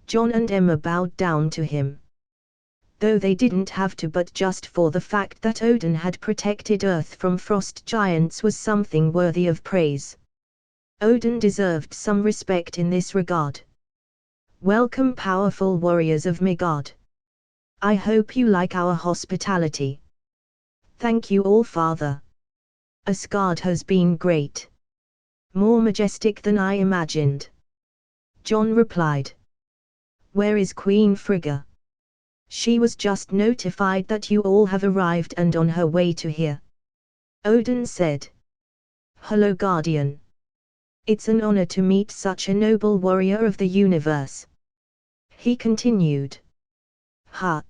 John and Emma bowed down to him. Though they didn't have to, but just for the fact that Odin had protected Earth from frost giants was something worthy of praise. Odin deserved some respect in this regard. "Welcome, powerful warriors of Midgard. I hope you like our hospitality." "Thank you, All-Father. Asgard has been great. More majestic than I imagined," John replied. "Where is Queen Frigga? She was just notified that you all have arrived and on her way to here," Odin said. "Hello, Guardian. It's an honor to meet such a noble warrior of the universe," he continued. "Ha!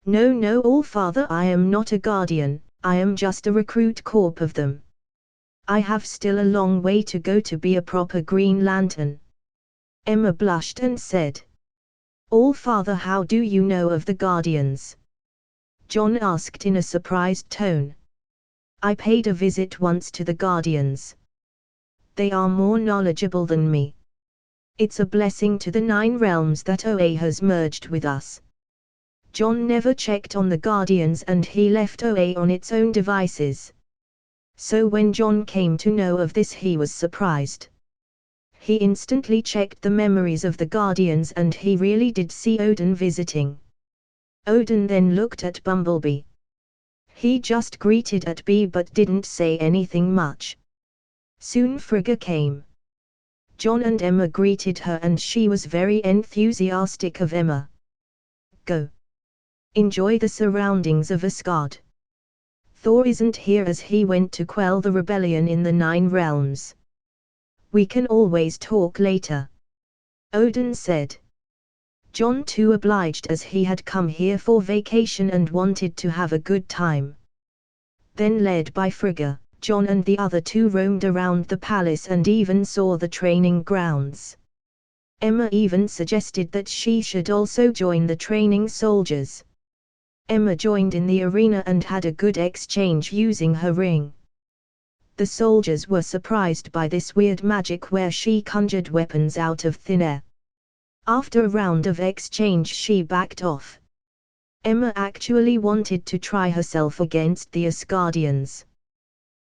No, All-Father, I am not a guardian, I am just a recruit corps of them. I have still a long way to go to be a proper Green Lantern." Emma blushed and said. "All-Father, how do you know of the Guardians?" John asked in a surprised tone. "I paid a visit once to the Guardians. They are more knowledgeable than me. It's a blessing to the 9 realms that OA has merged with us." John never checked on the Guardians and he left OA on its own devices. So when John came to know of this, he was surprised. He instantly checked the memories of the Guardians and he really did see Odin visiting. Odin then looked at Bumblebee. He just greeted at B but didn't say anything much. Soon Frigga came. John and Emma greeted her and she was very enthusiastic of Emma. "Go. Enjoy the surroundings of Asgard. Thor isn't here as he went to quell the rebellion in the 9 realms. We can always talk later," Odin said. John too obliged as he had come here for vacation and wanted to have a good time. Then, led by Frigga, John and the other two roamed around the palace and even saw the training grounds. Emma even suggested that she should also join the training soldiers. Emma joined in the arena and had a good exchange using her ring. The soldiers were surprised by this weird magic where she conjured weapons out of thin air. After a round of exchange, she backed off. Emma actually wanted to try herself against the Asgardians.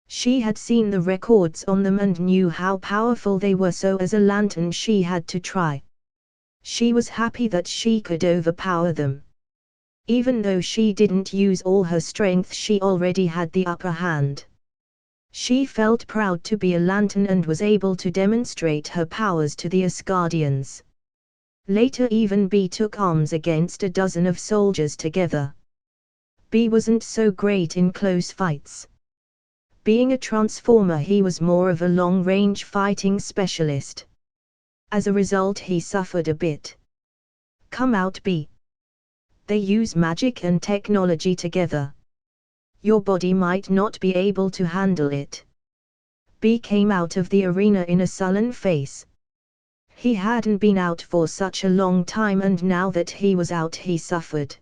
She had seen the records on them and knew how powerful they were, so as a lantern she had to try. She was happy that she could overpower them. Even though she didn't use all her strength, she already had the upper hand. She felt proud to be a lantern and was able to demonstrate her powers to the Asgardians. Later even B took arms against a dozen of soldiers together. B wasn't so great in close fights. Being a transformer, he was more of a long-range fighting specialist. As a result, he suffered a bit. "Come out, B. They use magic and technology together. Your body might not be able to handle it." B came out of the arena in a sullen face. He hadn't been out for such a long time and now that he was out he suffered.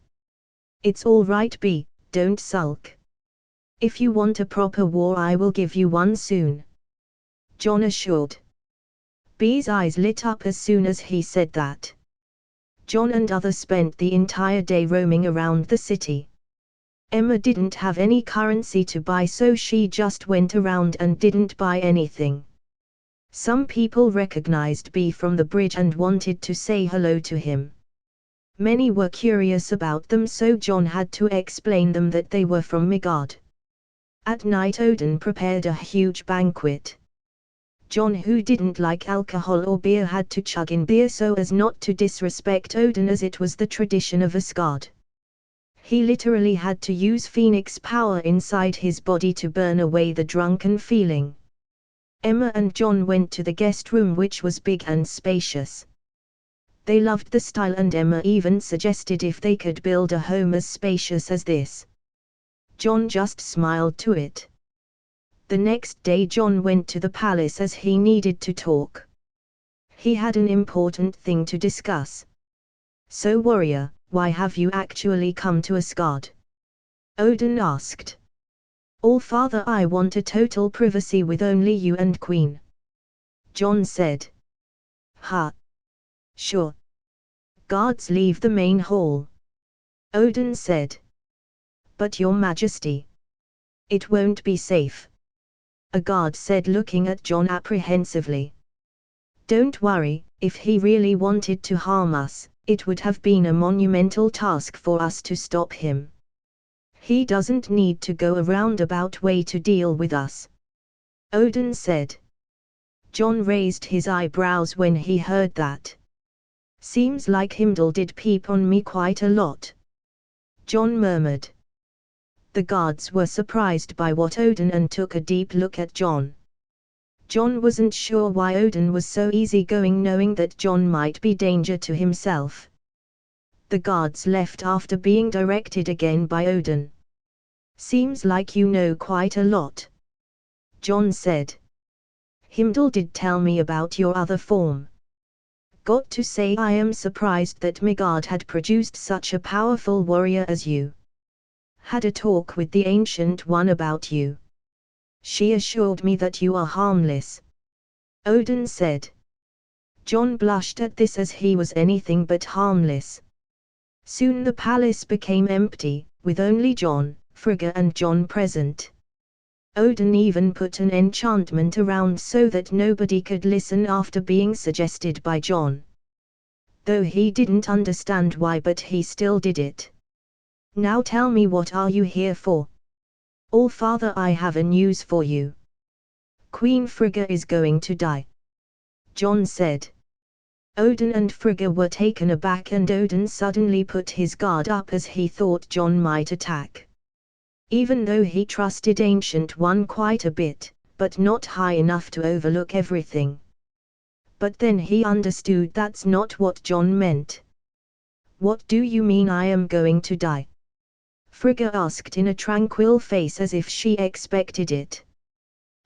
"It's all right, B, don't sulk. If you want a proper war, I will give you one soon," John assured. B's eyes lit up as soon as he said that. John and others spent the entire day roaming around the city. Emma didn't have any currency to buy, so she just went around and didn't buy anything. Some people recognized B from the bridge and wanted to say hello to him. Many were curious about them, so John had to explain them that they were from Midgard. At night, Odin prepared a huge banquet. John, who didn't like alcohol or beer, had to chug in beer so as not to disrespect Odin, as it was the tradition of Asgard. He literally had to use phoenix power inside his body to burn away the drunken feeling. Emma and John went to the guest room, which was big and spacious. They loved the style, and Emma even suggested if they could build a home as spacious as this. John just smiled to it. The next day John went to the palace as he needed to talk. He had an important thing to discuss. "So warrior, why have you actually come to Asgard?" Odin asked. "All Father, I want a total privacy with only you and Queen," John said. "Ha! Sure. Guards, leave the main hall," Odin said. "But your Majesty, it won't be safe," a guard said, looking at John apprehensively. "Don't worry, if he really wanted to harm us, it would have been a monumental task for us to stop him. He doesn't need to go a roundabout way to deal with us," Odin said. John raised his eyebrows when he heard that. "Seems like Heimdall did peep on me quite a lot," John murmured. The guards were surprised by what Odin and took a deep look at John. John wasn't sure why Odin was so easygoing, knowing that John might be danger to himself. The guards left after being directed again by Odin. "Seems like you know quite a lot," John said. "Heimdall did tell me about your other form. Got to say, I am surprised that Midgard had produced such a powerful warrior as you. Had a talk with the Ancient One about you. She assured me that you are harmless," Odin said. John blushed at this, as he was anything but harmless. Soon the palace became empty, with only John, Frigga and John present. Odin even put an enchantment around so that nobody could listen after being suggested by John. Though he didn't understand why, but he still did it. "Now tell me, what are you here for?" "All Father, I have a news for you. Queen Frigga is going to die," John said. Odin and Frigga were taken aback, and Odin suddenly put his guard up as he thought John might attack. Even though he trusted Ancient One quite a bit, but not high enough to overlook everything. But then he understood that's not what John meant. "What do you mean I am going to die?" Frigga asked in a tranquil face, as if she expected it.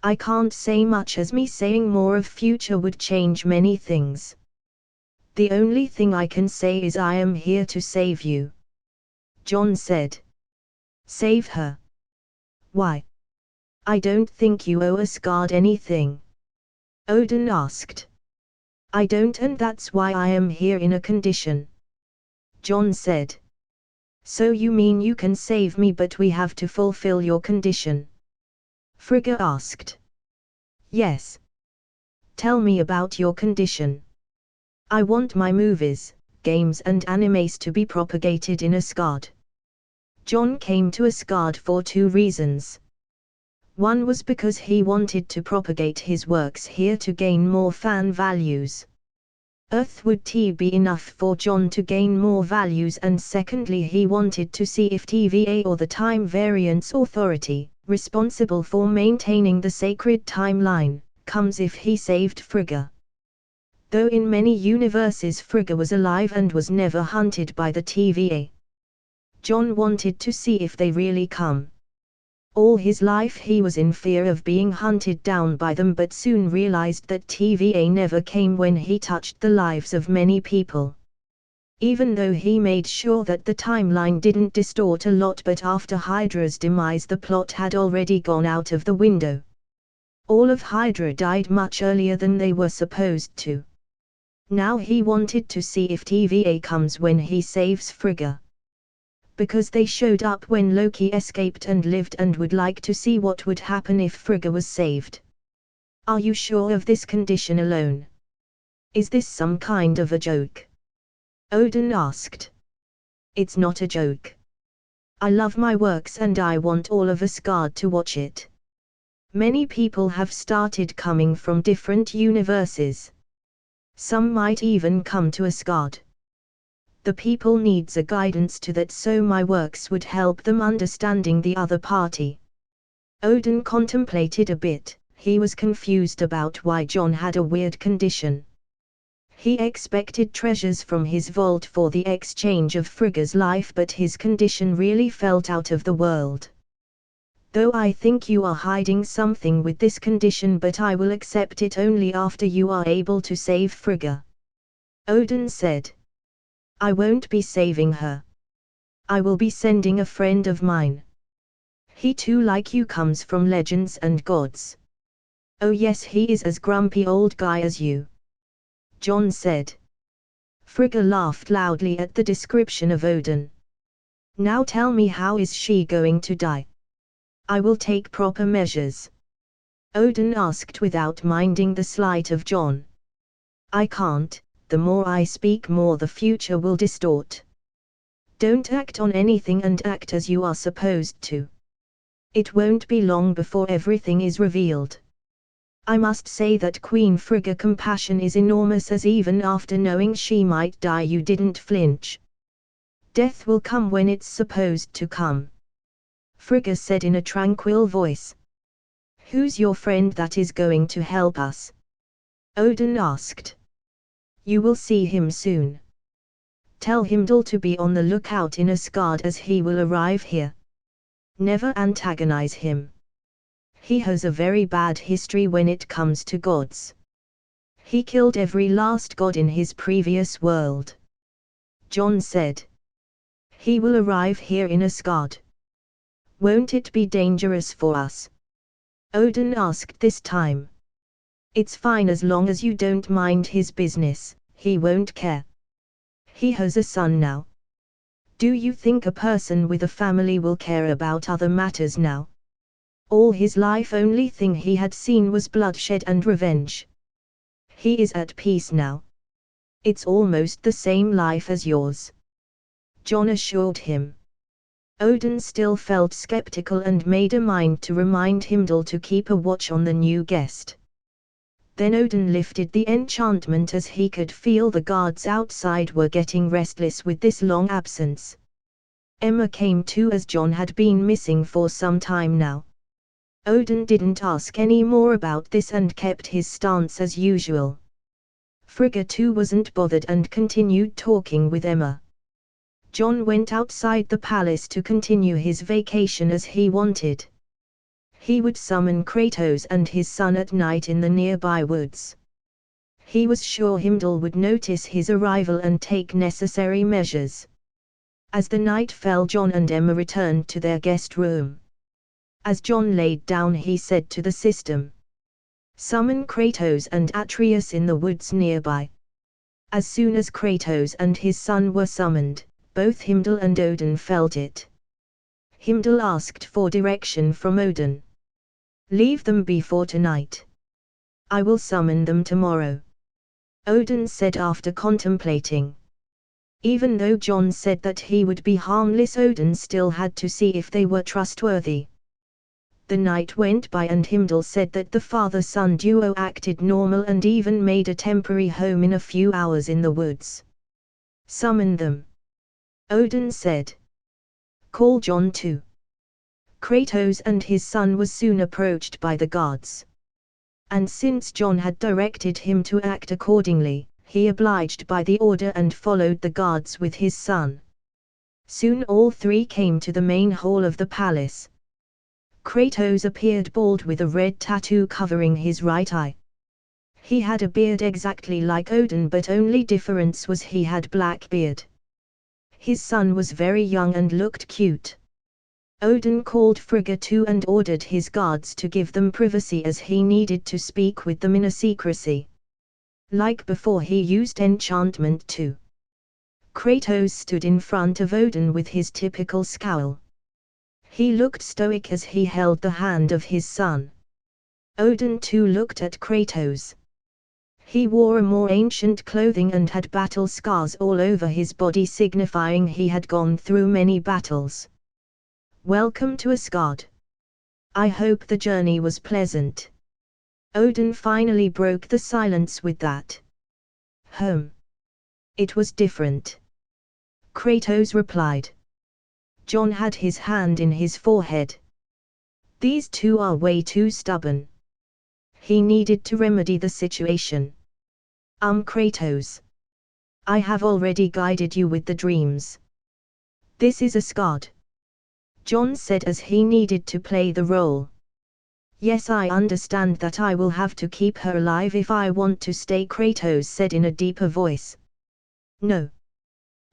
"I can't say much, as me saying more of future would change many things. The only thing I can say is I am here to save you," John said. "Save her? Why? I don't think you owe Asgard anything," Odin asked. "I don't, and that's why I am here in a condition," John said. "So you mean you can save me, but we have to fulfill your condition?" Frigga asked. "Yes. Tell me about your condition." "I want my movies, games and animes to be propagated in Asgard." John came to Asgard for 2 reasons. One was because he wanted to propagate his works here to gain more fan values. Earth would be enough for John to gain more values, and secondly, he wanted to see if TVA, or the Time Variance Authority, responsible for maintaining the sacred timeline, comes if he saved Frigga. Though in many universes Frigga was alive and was never hunted by the TVA. John wanted to see if they really come. All his life he was in fear of being hunted down by them, but soon realized that TVA never came when he touched the lives of many people. Even though he made sure that the timeline didn't distort a lot, but after Hydra's demise the plot had already gone out of the window. All of Hydra died much earlier than they were supposed to. Now he wanted to see if TVA comes when he saves Frigga. Because they showed up when Loki escaped and lived, and would like to see what would happen if Frigga was saved. "Are you sure of this condition alone? Is this some kind of a joke?" Odin asked. "It's not a joke. I love my works and I want all of Asgard to watch it. Many people have started coming from different universes. Some might even come to Asgard. The people needs a guidance to that, so my works would help them understanding the other party." Odin contemplated a bit. he was confused about why John had a weird condition. He expected treasures from his vault for the exchange of Frigga's life, but his condition really felt out of the world. Though I think you are hiding something with this condition, but I will accept it only after you are able to save Frigga. Odin said. I won't be saving her. I will be sending a friend of mine. He too, like you, comes from legends and gods. Oh yes, he is as grumpy old guy as you. John said. Frigga laughed loudly at the description of Odin. Now tell me, how is she going to die? I will take proper measures. Odin asked without minding the slight of John. I can't, the more I speak more the future will distort. Don't act on anything and act as you are supposed to. It won't be long before everything is revealed. I must say that Queen Frigga compassion is enormous, as even after knowing she might die you didn't flinch. Death will come when it's supposed to come. Frigga said in a tranquil voice. Who's your friend that is going to help us? Odin asked. You will see him soon. Tell Heimdall to be on the lookout in Asgard, as he will arrive here. Never antagonize him. He has a very bad history when it comes to gods. He killed every last god in his previous world. John said. He will arrive here in Asgard. Won't it be dangerous for us? Odin asked this time. It's fine as long as you don't mind his business, he won't care. He has a son now. Do you think a person with a family will care about other matters now? All his life only thing he had seen was bloodshed and revenge. He is at peace now. It's almost the same life as yours. John assured him. Odin still felt skeptical and made a mind to remind Heimdall to keep a watch on the new guest. Then Odin lifted the enchantment, as he could feel the guards outside were getting restless with this long absence. Emma came too, as John had been missing for some time now. Odin didn't ask any more about this and kept his stance as usual. Frigga too wasn't bothered and continued talking with Emma. John went outside the palace to continue his vacation as he wanted. He would summon Kratos and his son at night in the nearby woods. He was sure Heimdall would notice his arrival and take necessary measures. As the night fell, John and Emma returned to their guest room. As John laid down, he said to the system, "Summon Kratos and Atreus in the woods nearby." As soon as Kratos and his son were summoned, both Heimdall and Odin felt it. Heimdall asked for direction from Odin. "Leave them be for tonight. I will summon them tomorrow," Odin said after contemplating. Even though John said that he would be harmless, Odin still had to see if they were trustworthy. The night went by and Heimdall said that the father-son duo acted normal and even made a temporary home in a few hours in the woods. "Summon them," Odin said. "Call John too." Kratos and his son was soon approached by the guards. And since John had directed him to act accordingly, he obliged by the order and followed the guards with his son. Soon all three came to the main hall of the palace. Kratos appeared bald with a red tattoo covering his right eye. He had a beard exactly like Odin, but only difference was he had black beard. His son was very young and looked cute. Odin called Frigga too and ordered his guards to give them privacy, as he needed to speak with them in a secrecy. Like before, he used enchantment too. Kratos stood in front of Odin with his typical scowl. He looked stoic as he held the hand of his son. Odin too looked at Kratos. He wore a more ancient clothing and had battle scars all over his body, signifying he had gone through many battles. "Welcome to Asgard. I hope the journey was pleasant." Odin finally broke the silence with that. It was different," Kratos replied. John had his hand in his forehead. "These two are way too stubborn. He needed to remedy the situation. Kratos. I have already guided you with the dreams. This is Asgard. John said as he needed to play the role. Yes, I understand that I will have to keep her alive if I want to stay, Kratos said in a deeper voice. No.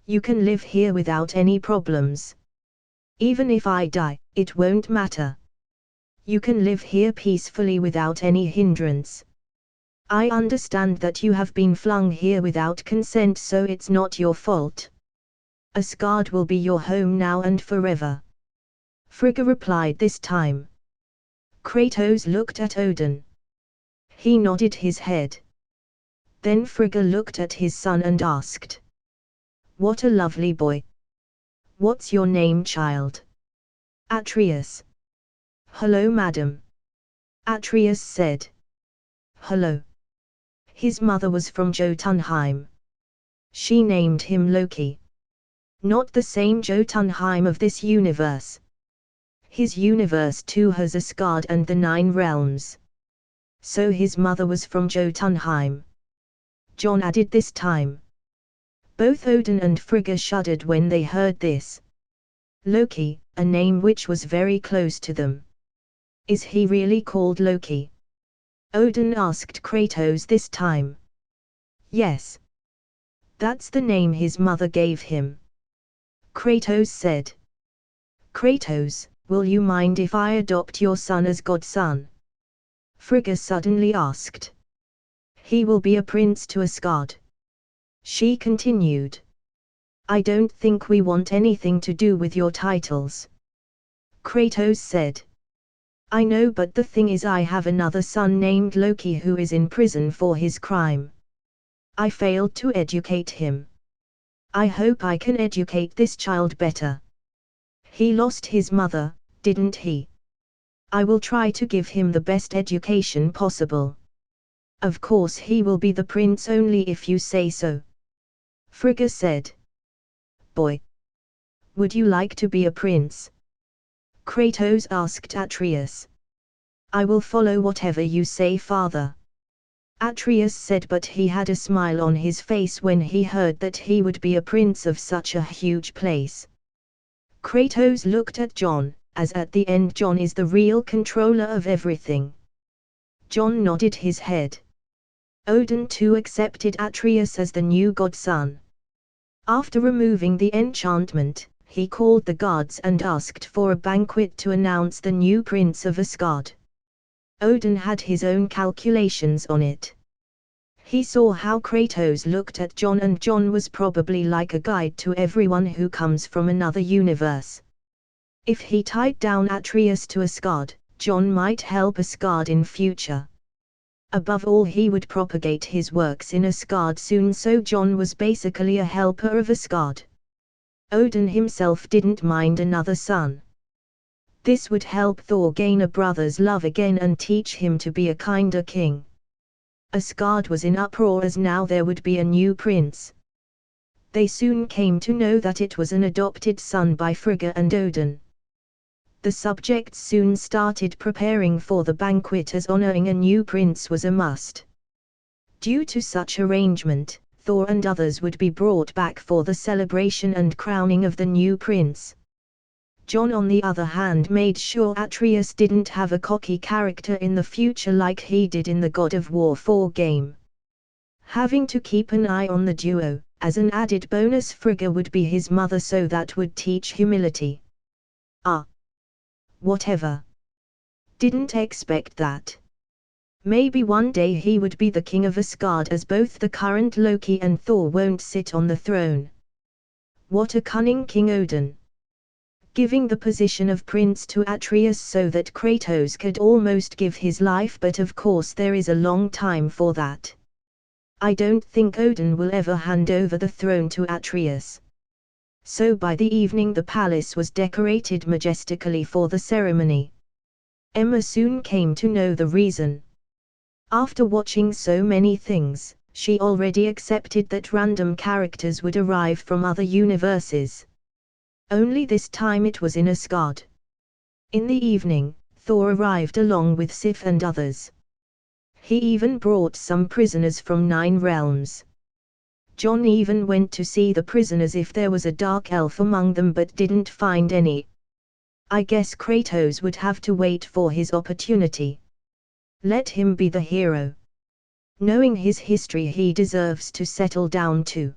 You can live here without any problems. Even if I die, it won't matter. You can live here peacefully without any hindrance. I understand that you have been flung here without consent, so it's not your fault. Asgard will be your home now and forever. Frigga replied this time. Kratos looked at Odin. He nodded his head. Then Frigga looked at his son and asked. What a lovely boy. What's your name, child? Atreus. Hello, madam. Atreus said. Hello. His mother was from Jotunheim. She named him Loki. Not the same Jotunheim of this universe. His universe too has Asgard and the 9 realms. So his mother was from Jotunheim. John added this time. Both Odin and Frigga shuddered when they heard this. Loki, a name which was very close to them. Is he really called Loki? Odin asked Kratos this time. Yes. That's the name his mother gave him. Kratos said. Kratos, will you mind if I adopt your son as godson? Frigga suddenly asked. He will be a prince to Asgard. She continued. I don't think we want anything to do with your titles. Kratos said. I know, but the thing is I have another son named Loki who is in prison for his crime. I failed to educate him. I hope I can educate this child better. He lost his mother, didn't he? I will try to give him the best education possible. Of course he will be the prince only if you say so. Frigga said. Boy. Would you like to be a prince? Kratos asked Atreus. I will follow whatever you say, father. Atreus said, but he had a smile on his face when he heard that he would be a prince of such a huge place. Kratos looked at John, as at the end John is the real controller of everything. John nodded his head. Odin too accepted Atreus as the new godson. After removing the enchantment, he called the guards and asked for a banquet to announce the new prince of Asgard. Odin had his own calculations on it. He saw how Kratos looked at John, and John was probably like a guide to everyone who comes from another universe. If he tied down Atreus to Asgard, John might help Asgard in future. Above all, he would propagate his works in Asgard soon, so John was basically a helper of Asgard. Odin himself didn't mind another son. This would help Thor gain a brother's love again and teach him to be a kinder king. Asgard was in uproar as now there would be a new prince. They soon came to know that it was an adopted son by Frigga and Odin. The subjects soon started preparing for the banquet, as honoring a new prince was a must. Due to such arrangement, Thor and others would be brought back for the celebration and crowning of the new prince. John on the other hand made sure Atreus didn't have a cocky character in the future like he did in the God of War 4 game. Having to keep an eye on the duo, as an added bonus Frigga would be his mother, so that would teach humility. Whatever. Didn't expect that. Maybe one day he would be the king of Asgard, as both the current Loki and Thor won't sit on the throne. What a cunning king Odin. Giving the position of prince to Atreus so that Kratos could almost give his life, but of course there is a long time for that. I don't think Odin will ever hand over the throne to Atreus. So by the evening the palace was decorated majestically for the ceremony. Emma soon came to know the reason. After watching so many things, she already accepted that random characters would arrive from other universes. Only this time it was in Asgard. In the evening, Thor arrived along with Sif and others. He even brought some prisoners from 9 realms. John even went to see the prisoners if there was a dark elf among them, but didn't find any. I guess Kratos would have to wait for his opportunity. Let him be the hero. Knowing his history, he deserves to settle down too.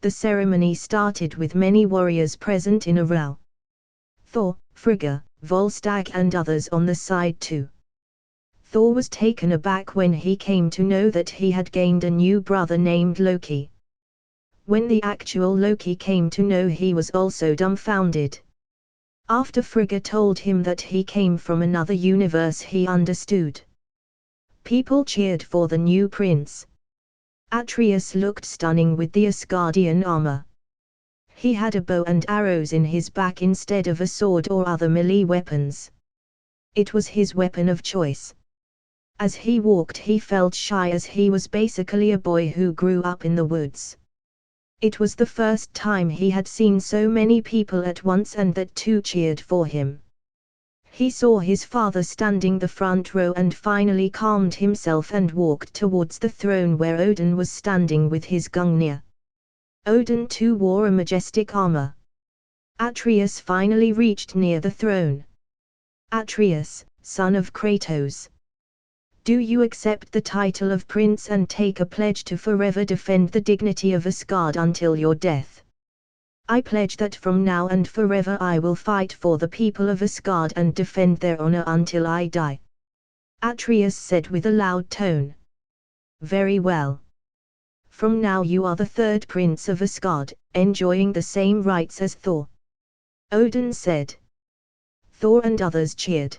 The ceremony started with many warriors present in a row. Thor, Frigga, Volstagg and others on the side too. Thor was taken aback when he came to know that he had gained a new brother named Loki. When the actual Loki came to know, he was also dumbfounded. After Frigga told him that he came from another universe, he understood. People cheered for the new prince. Atreus looked stunning with the Asgardian armor. He had a bow and arrows in his back instead of a sword or other melee weapons. It was his weapon of choice. As he walked, he felt shy, as he was basically a boy who grew up in the woods. It was the first time he had seen so many people at once and that two cheered for him. He saw his father standing the front row and finally calmed himself and walked towards the throne where Odin was standing with his Gungnir. Odin too wore a majestic armor. Atreus finally reached near the throne. Atreus, son of Kratos. Do you accept the title of prince and take a pledge to forever defend the dignity of Asgard until your death? I pledge that from now and forever I will fight for the people of Asgard and defend their honor until I die. Atreus said with a loud tone. Very well. From now you are the third prince of Asgard, enjoying the same rights as Thor. Odin said. Thor and others cheered.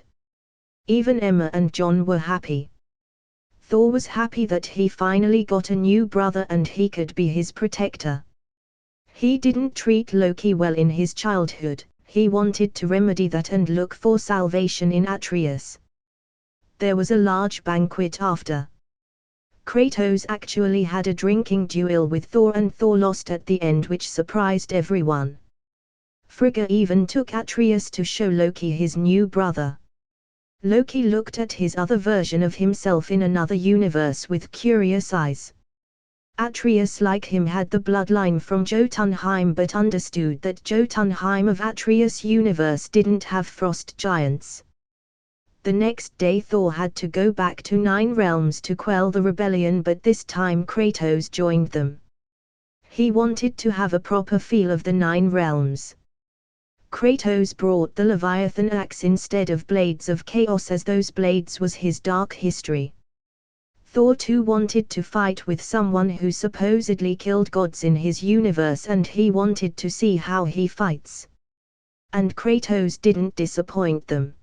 Even Emma and John were happy. Thor was happy that he finally got a new brother and he could be his protector. He didn't treat Loki well in his childhood. He wanted to remedy that and look for salvation in Atreus. There was a large banquet after. Kratos actually had a drinking duel with Thor and Thor lost at the end, which surprised everyone. Frigga even took Atreus to show Loki his new brother. Loki looked at his other version of himself in another universe with curious eyes. Atreus, like him, had the bloodline from Jotunheim but understood that Jotunheim of Atreus' universe didn't have frost giants. The next day Thor had to go back to 9 realms to quell the rebellion, but this time Kratos joined them. He wanted to have a proper feel of the 9 realms. Kratos brought the Leviathan axe instead of blades of chaos, as those blades was his dark history. Thor too wanted to fight with someone who supposedly killed gods in his universe, and he wanted to see how he fights. And Kratos didn't disappoint them.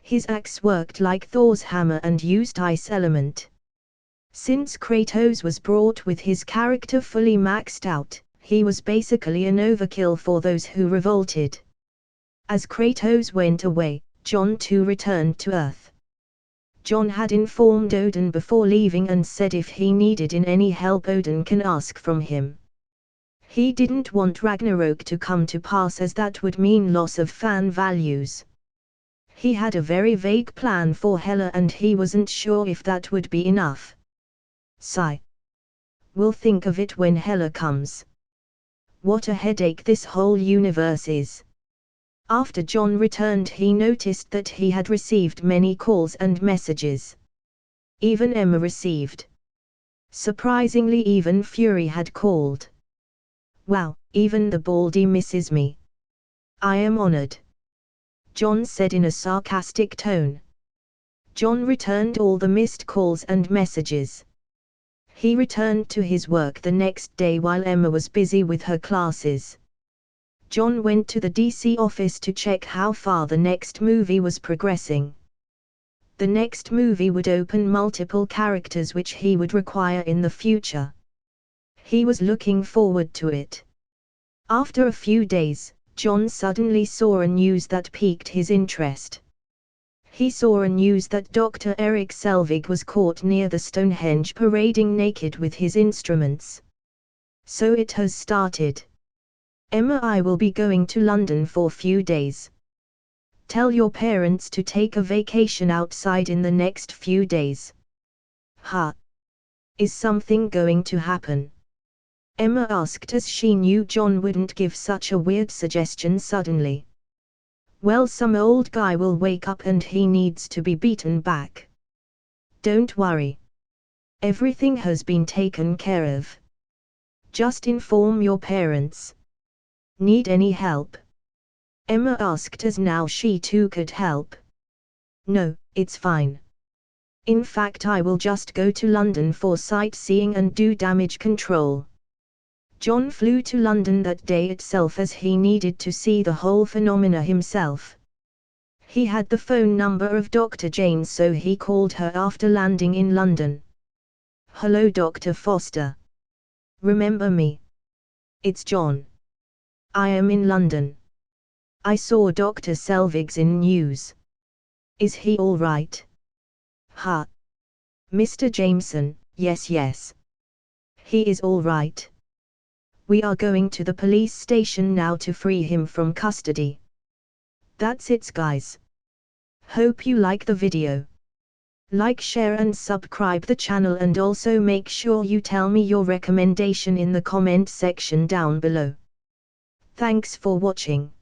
His axe worked like Thor's hammer and used ice element. Since Kratos was brought with his character fully maxed out, he was basically an overkill for those who revolted. As Kratos went away, John too returned to Earth. John had informed Odin before leaving and said if he needed any help Odin can ask from him. He didn't want Ragnarok to come to pass, as that would mean loss of fan values. He had a very vague plan for Hela and he wasn't sure if that would be enough. Sigh. We'll think of it when Hela comes. What a headache this whole universe is. After John returned, he noticed that he had received many calls and messages. Even Emma received. Surprisingly, even Fury had called. Wow, even the baldy misses me. I am honored. John said in a sarcastic tone. John returned all the missed calls and messages. He returned to his work the next day while Emma was busy with her classes. John went to the DC office to check how far the next movie was progressing. The next movie would open multiple characters which he would require in the future. He was looking forward to it. After a few days, John suddenly saw a news that piqued his interest. He saw a news that Dr. Erik Selvig was caught near the Stonehenge parading naked with his instruments. So it has started. Emma, I will be going to London for few days. Tell your parents to take a vacation outside in the next few days. Ha! Is something going to happen? Emma asked as she knew John wouldn't give such a weird suggestion suddenly. Well, some old guy will wake up and he needs to be beaten back. Don't worry. Everything has been taken care of. Just inform your parents. Need any help? Emma asked as now she too could help. No, it's fine. In fact, I will just go to London for sightseeing and do damage control. John flew to London that day itself as he needed to see the whole phenomena himself. He had the phone number of Dr. Jane, so he called her after landing in London. Hello Dr. Foster. Remember me? It's John. I am in London. I saw Dr. Selvigs in news. Is he all right? Ha. Mr. Jameson, yes. He is all right. We are going to the police station now to free him from custody. That's it guys. Hope you like the video. Like, share and subscribe the channel, and also make sure you tell me your recommendation in the comment section down below. Thanks for watching.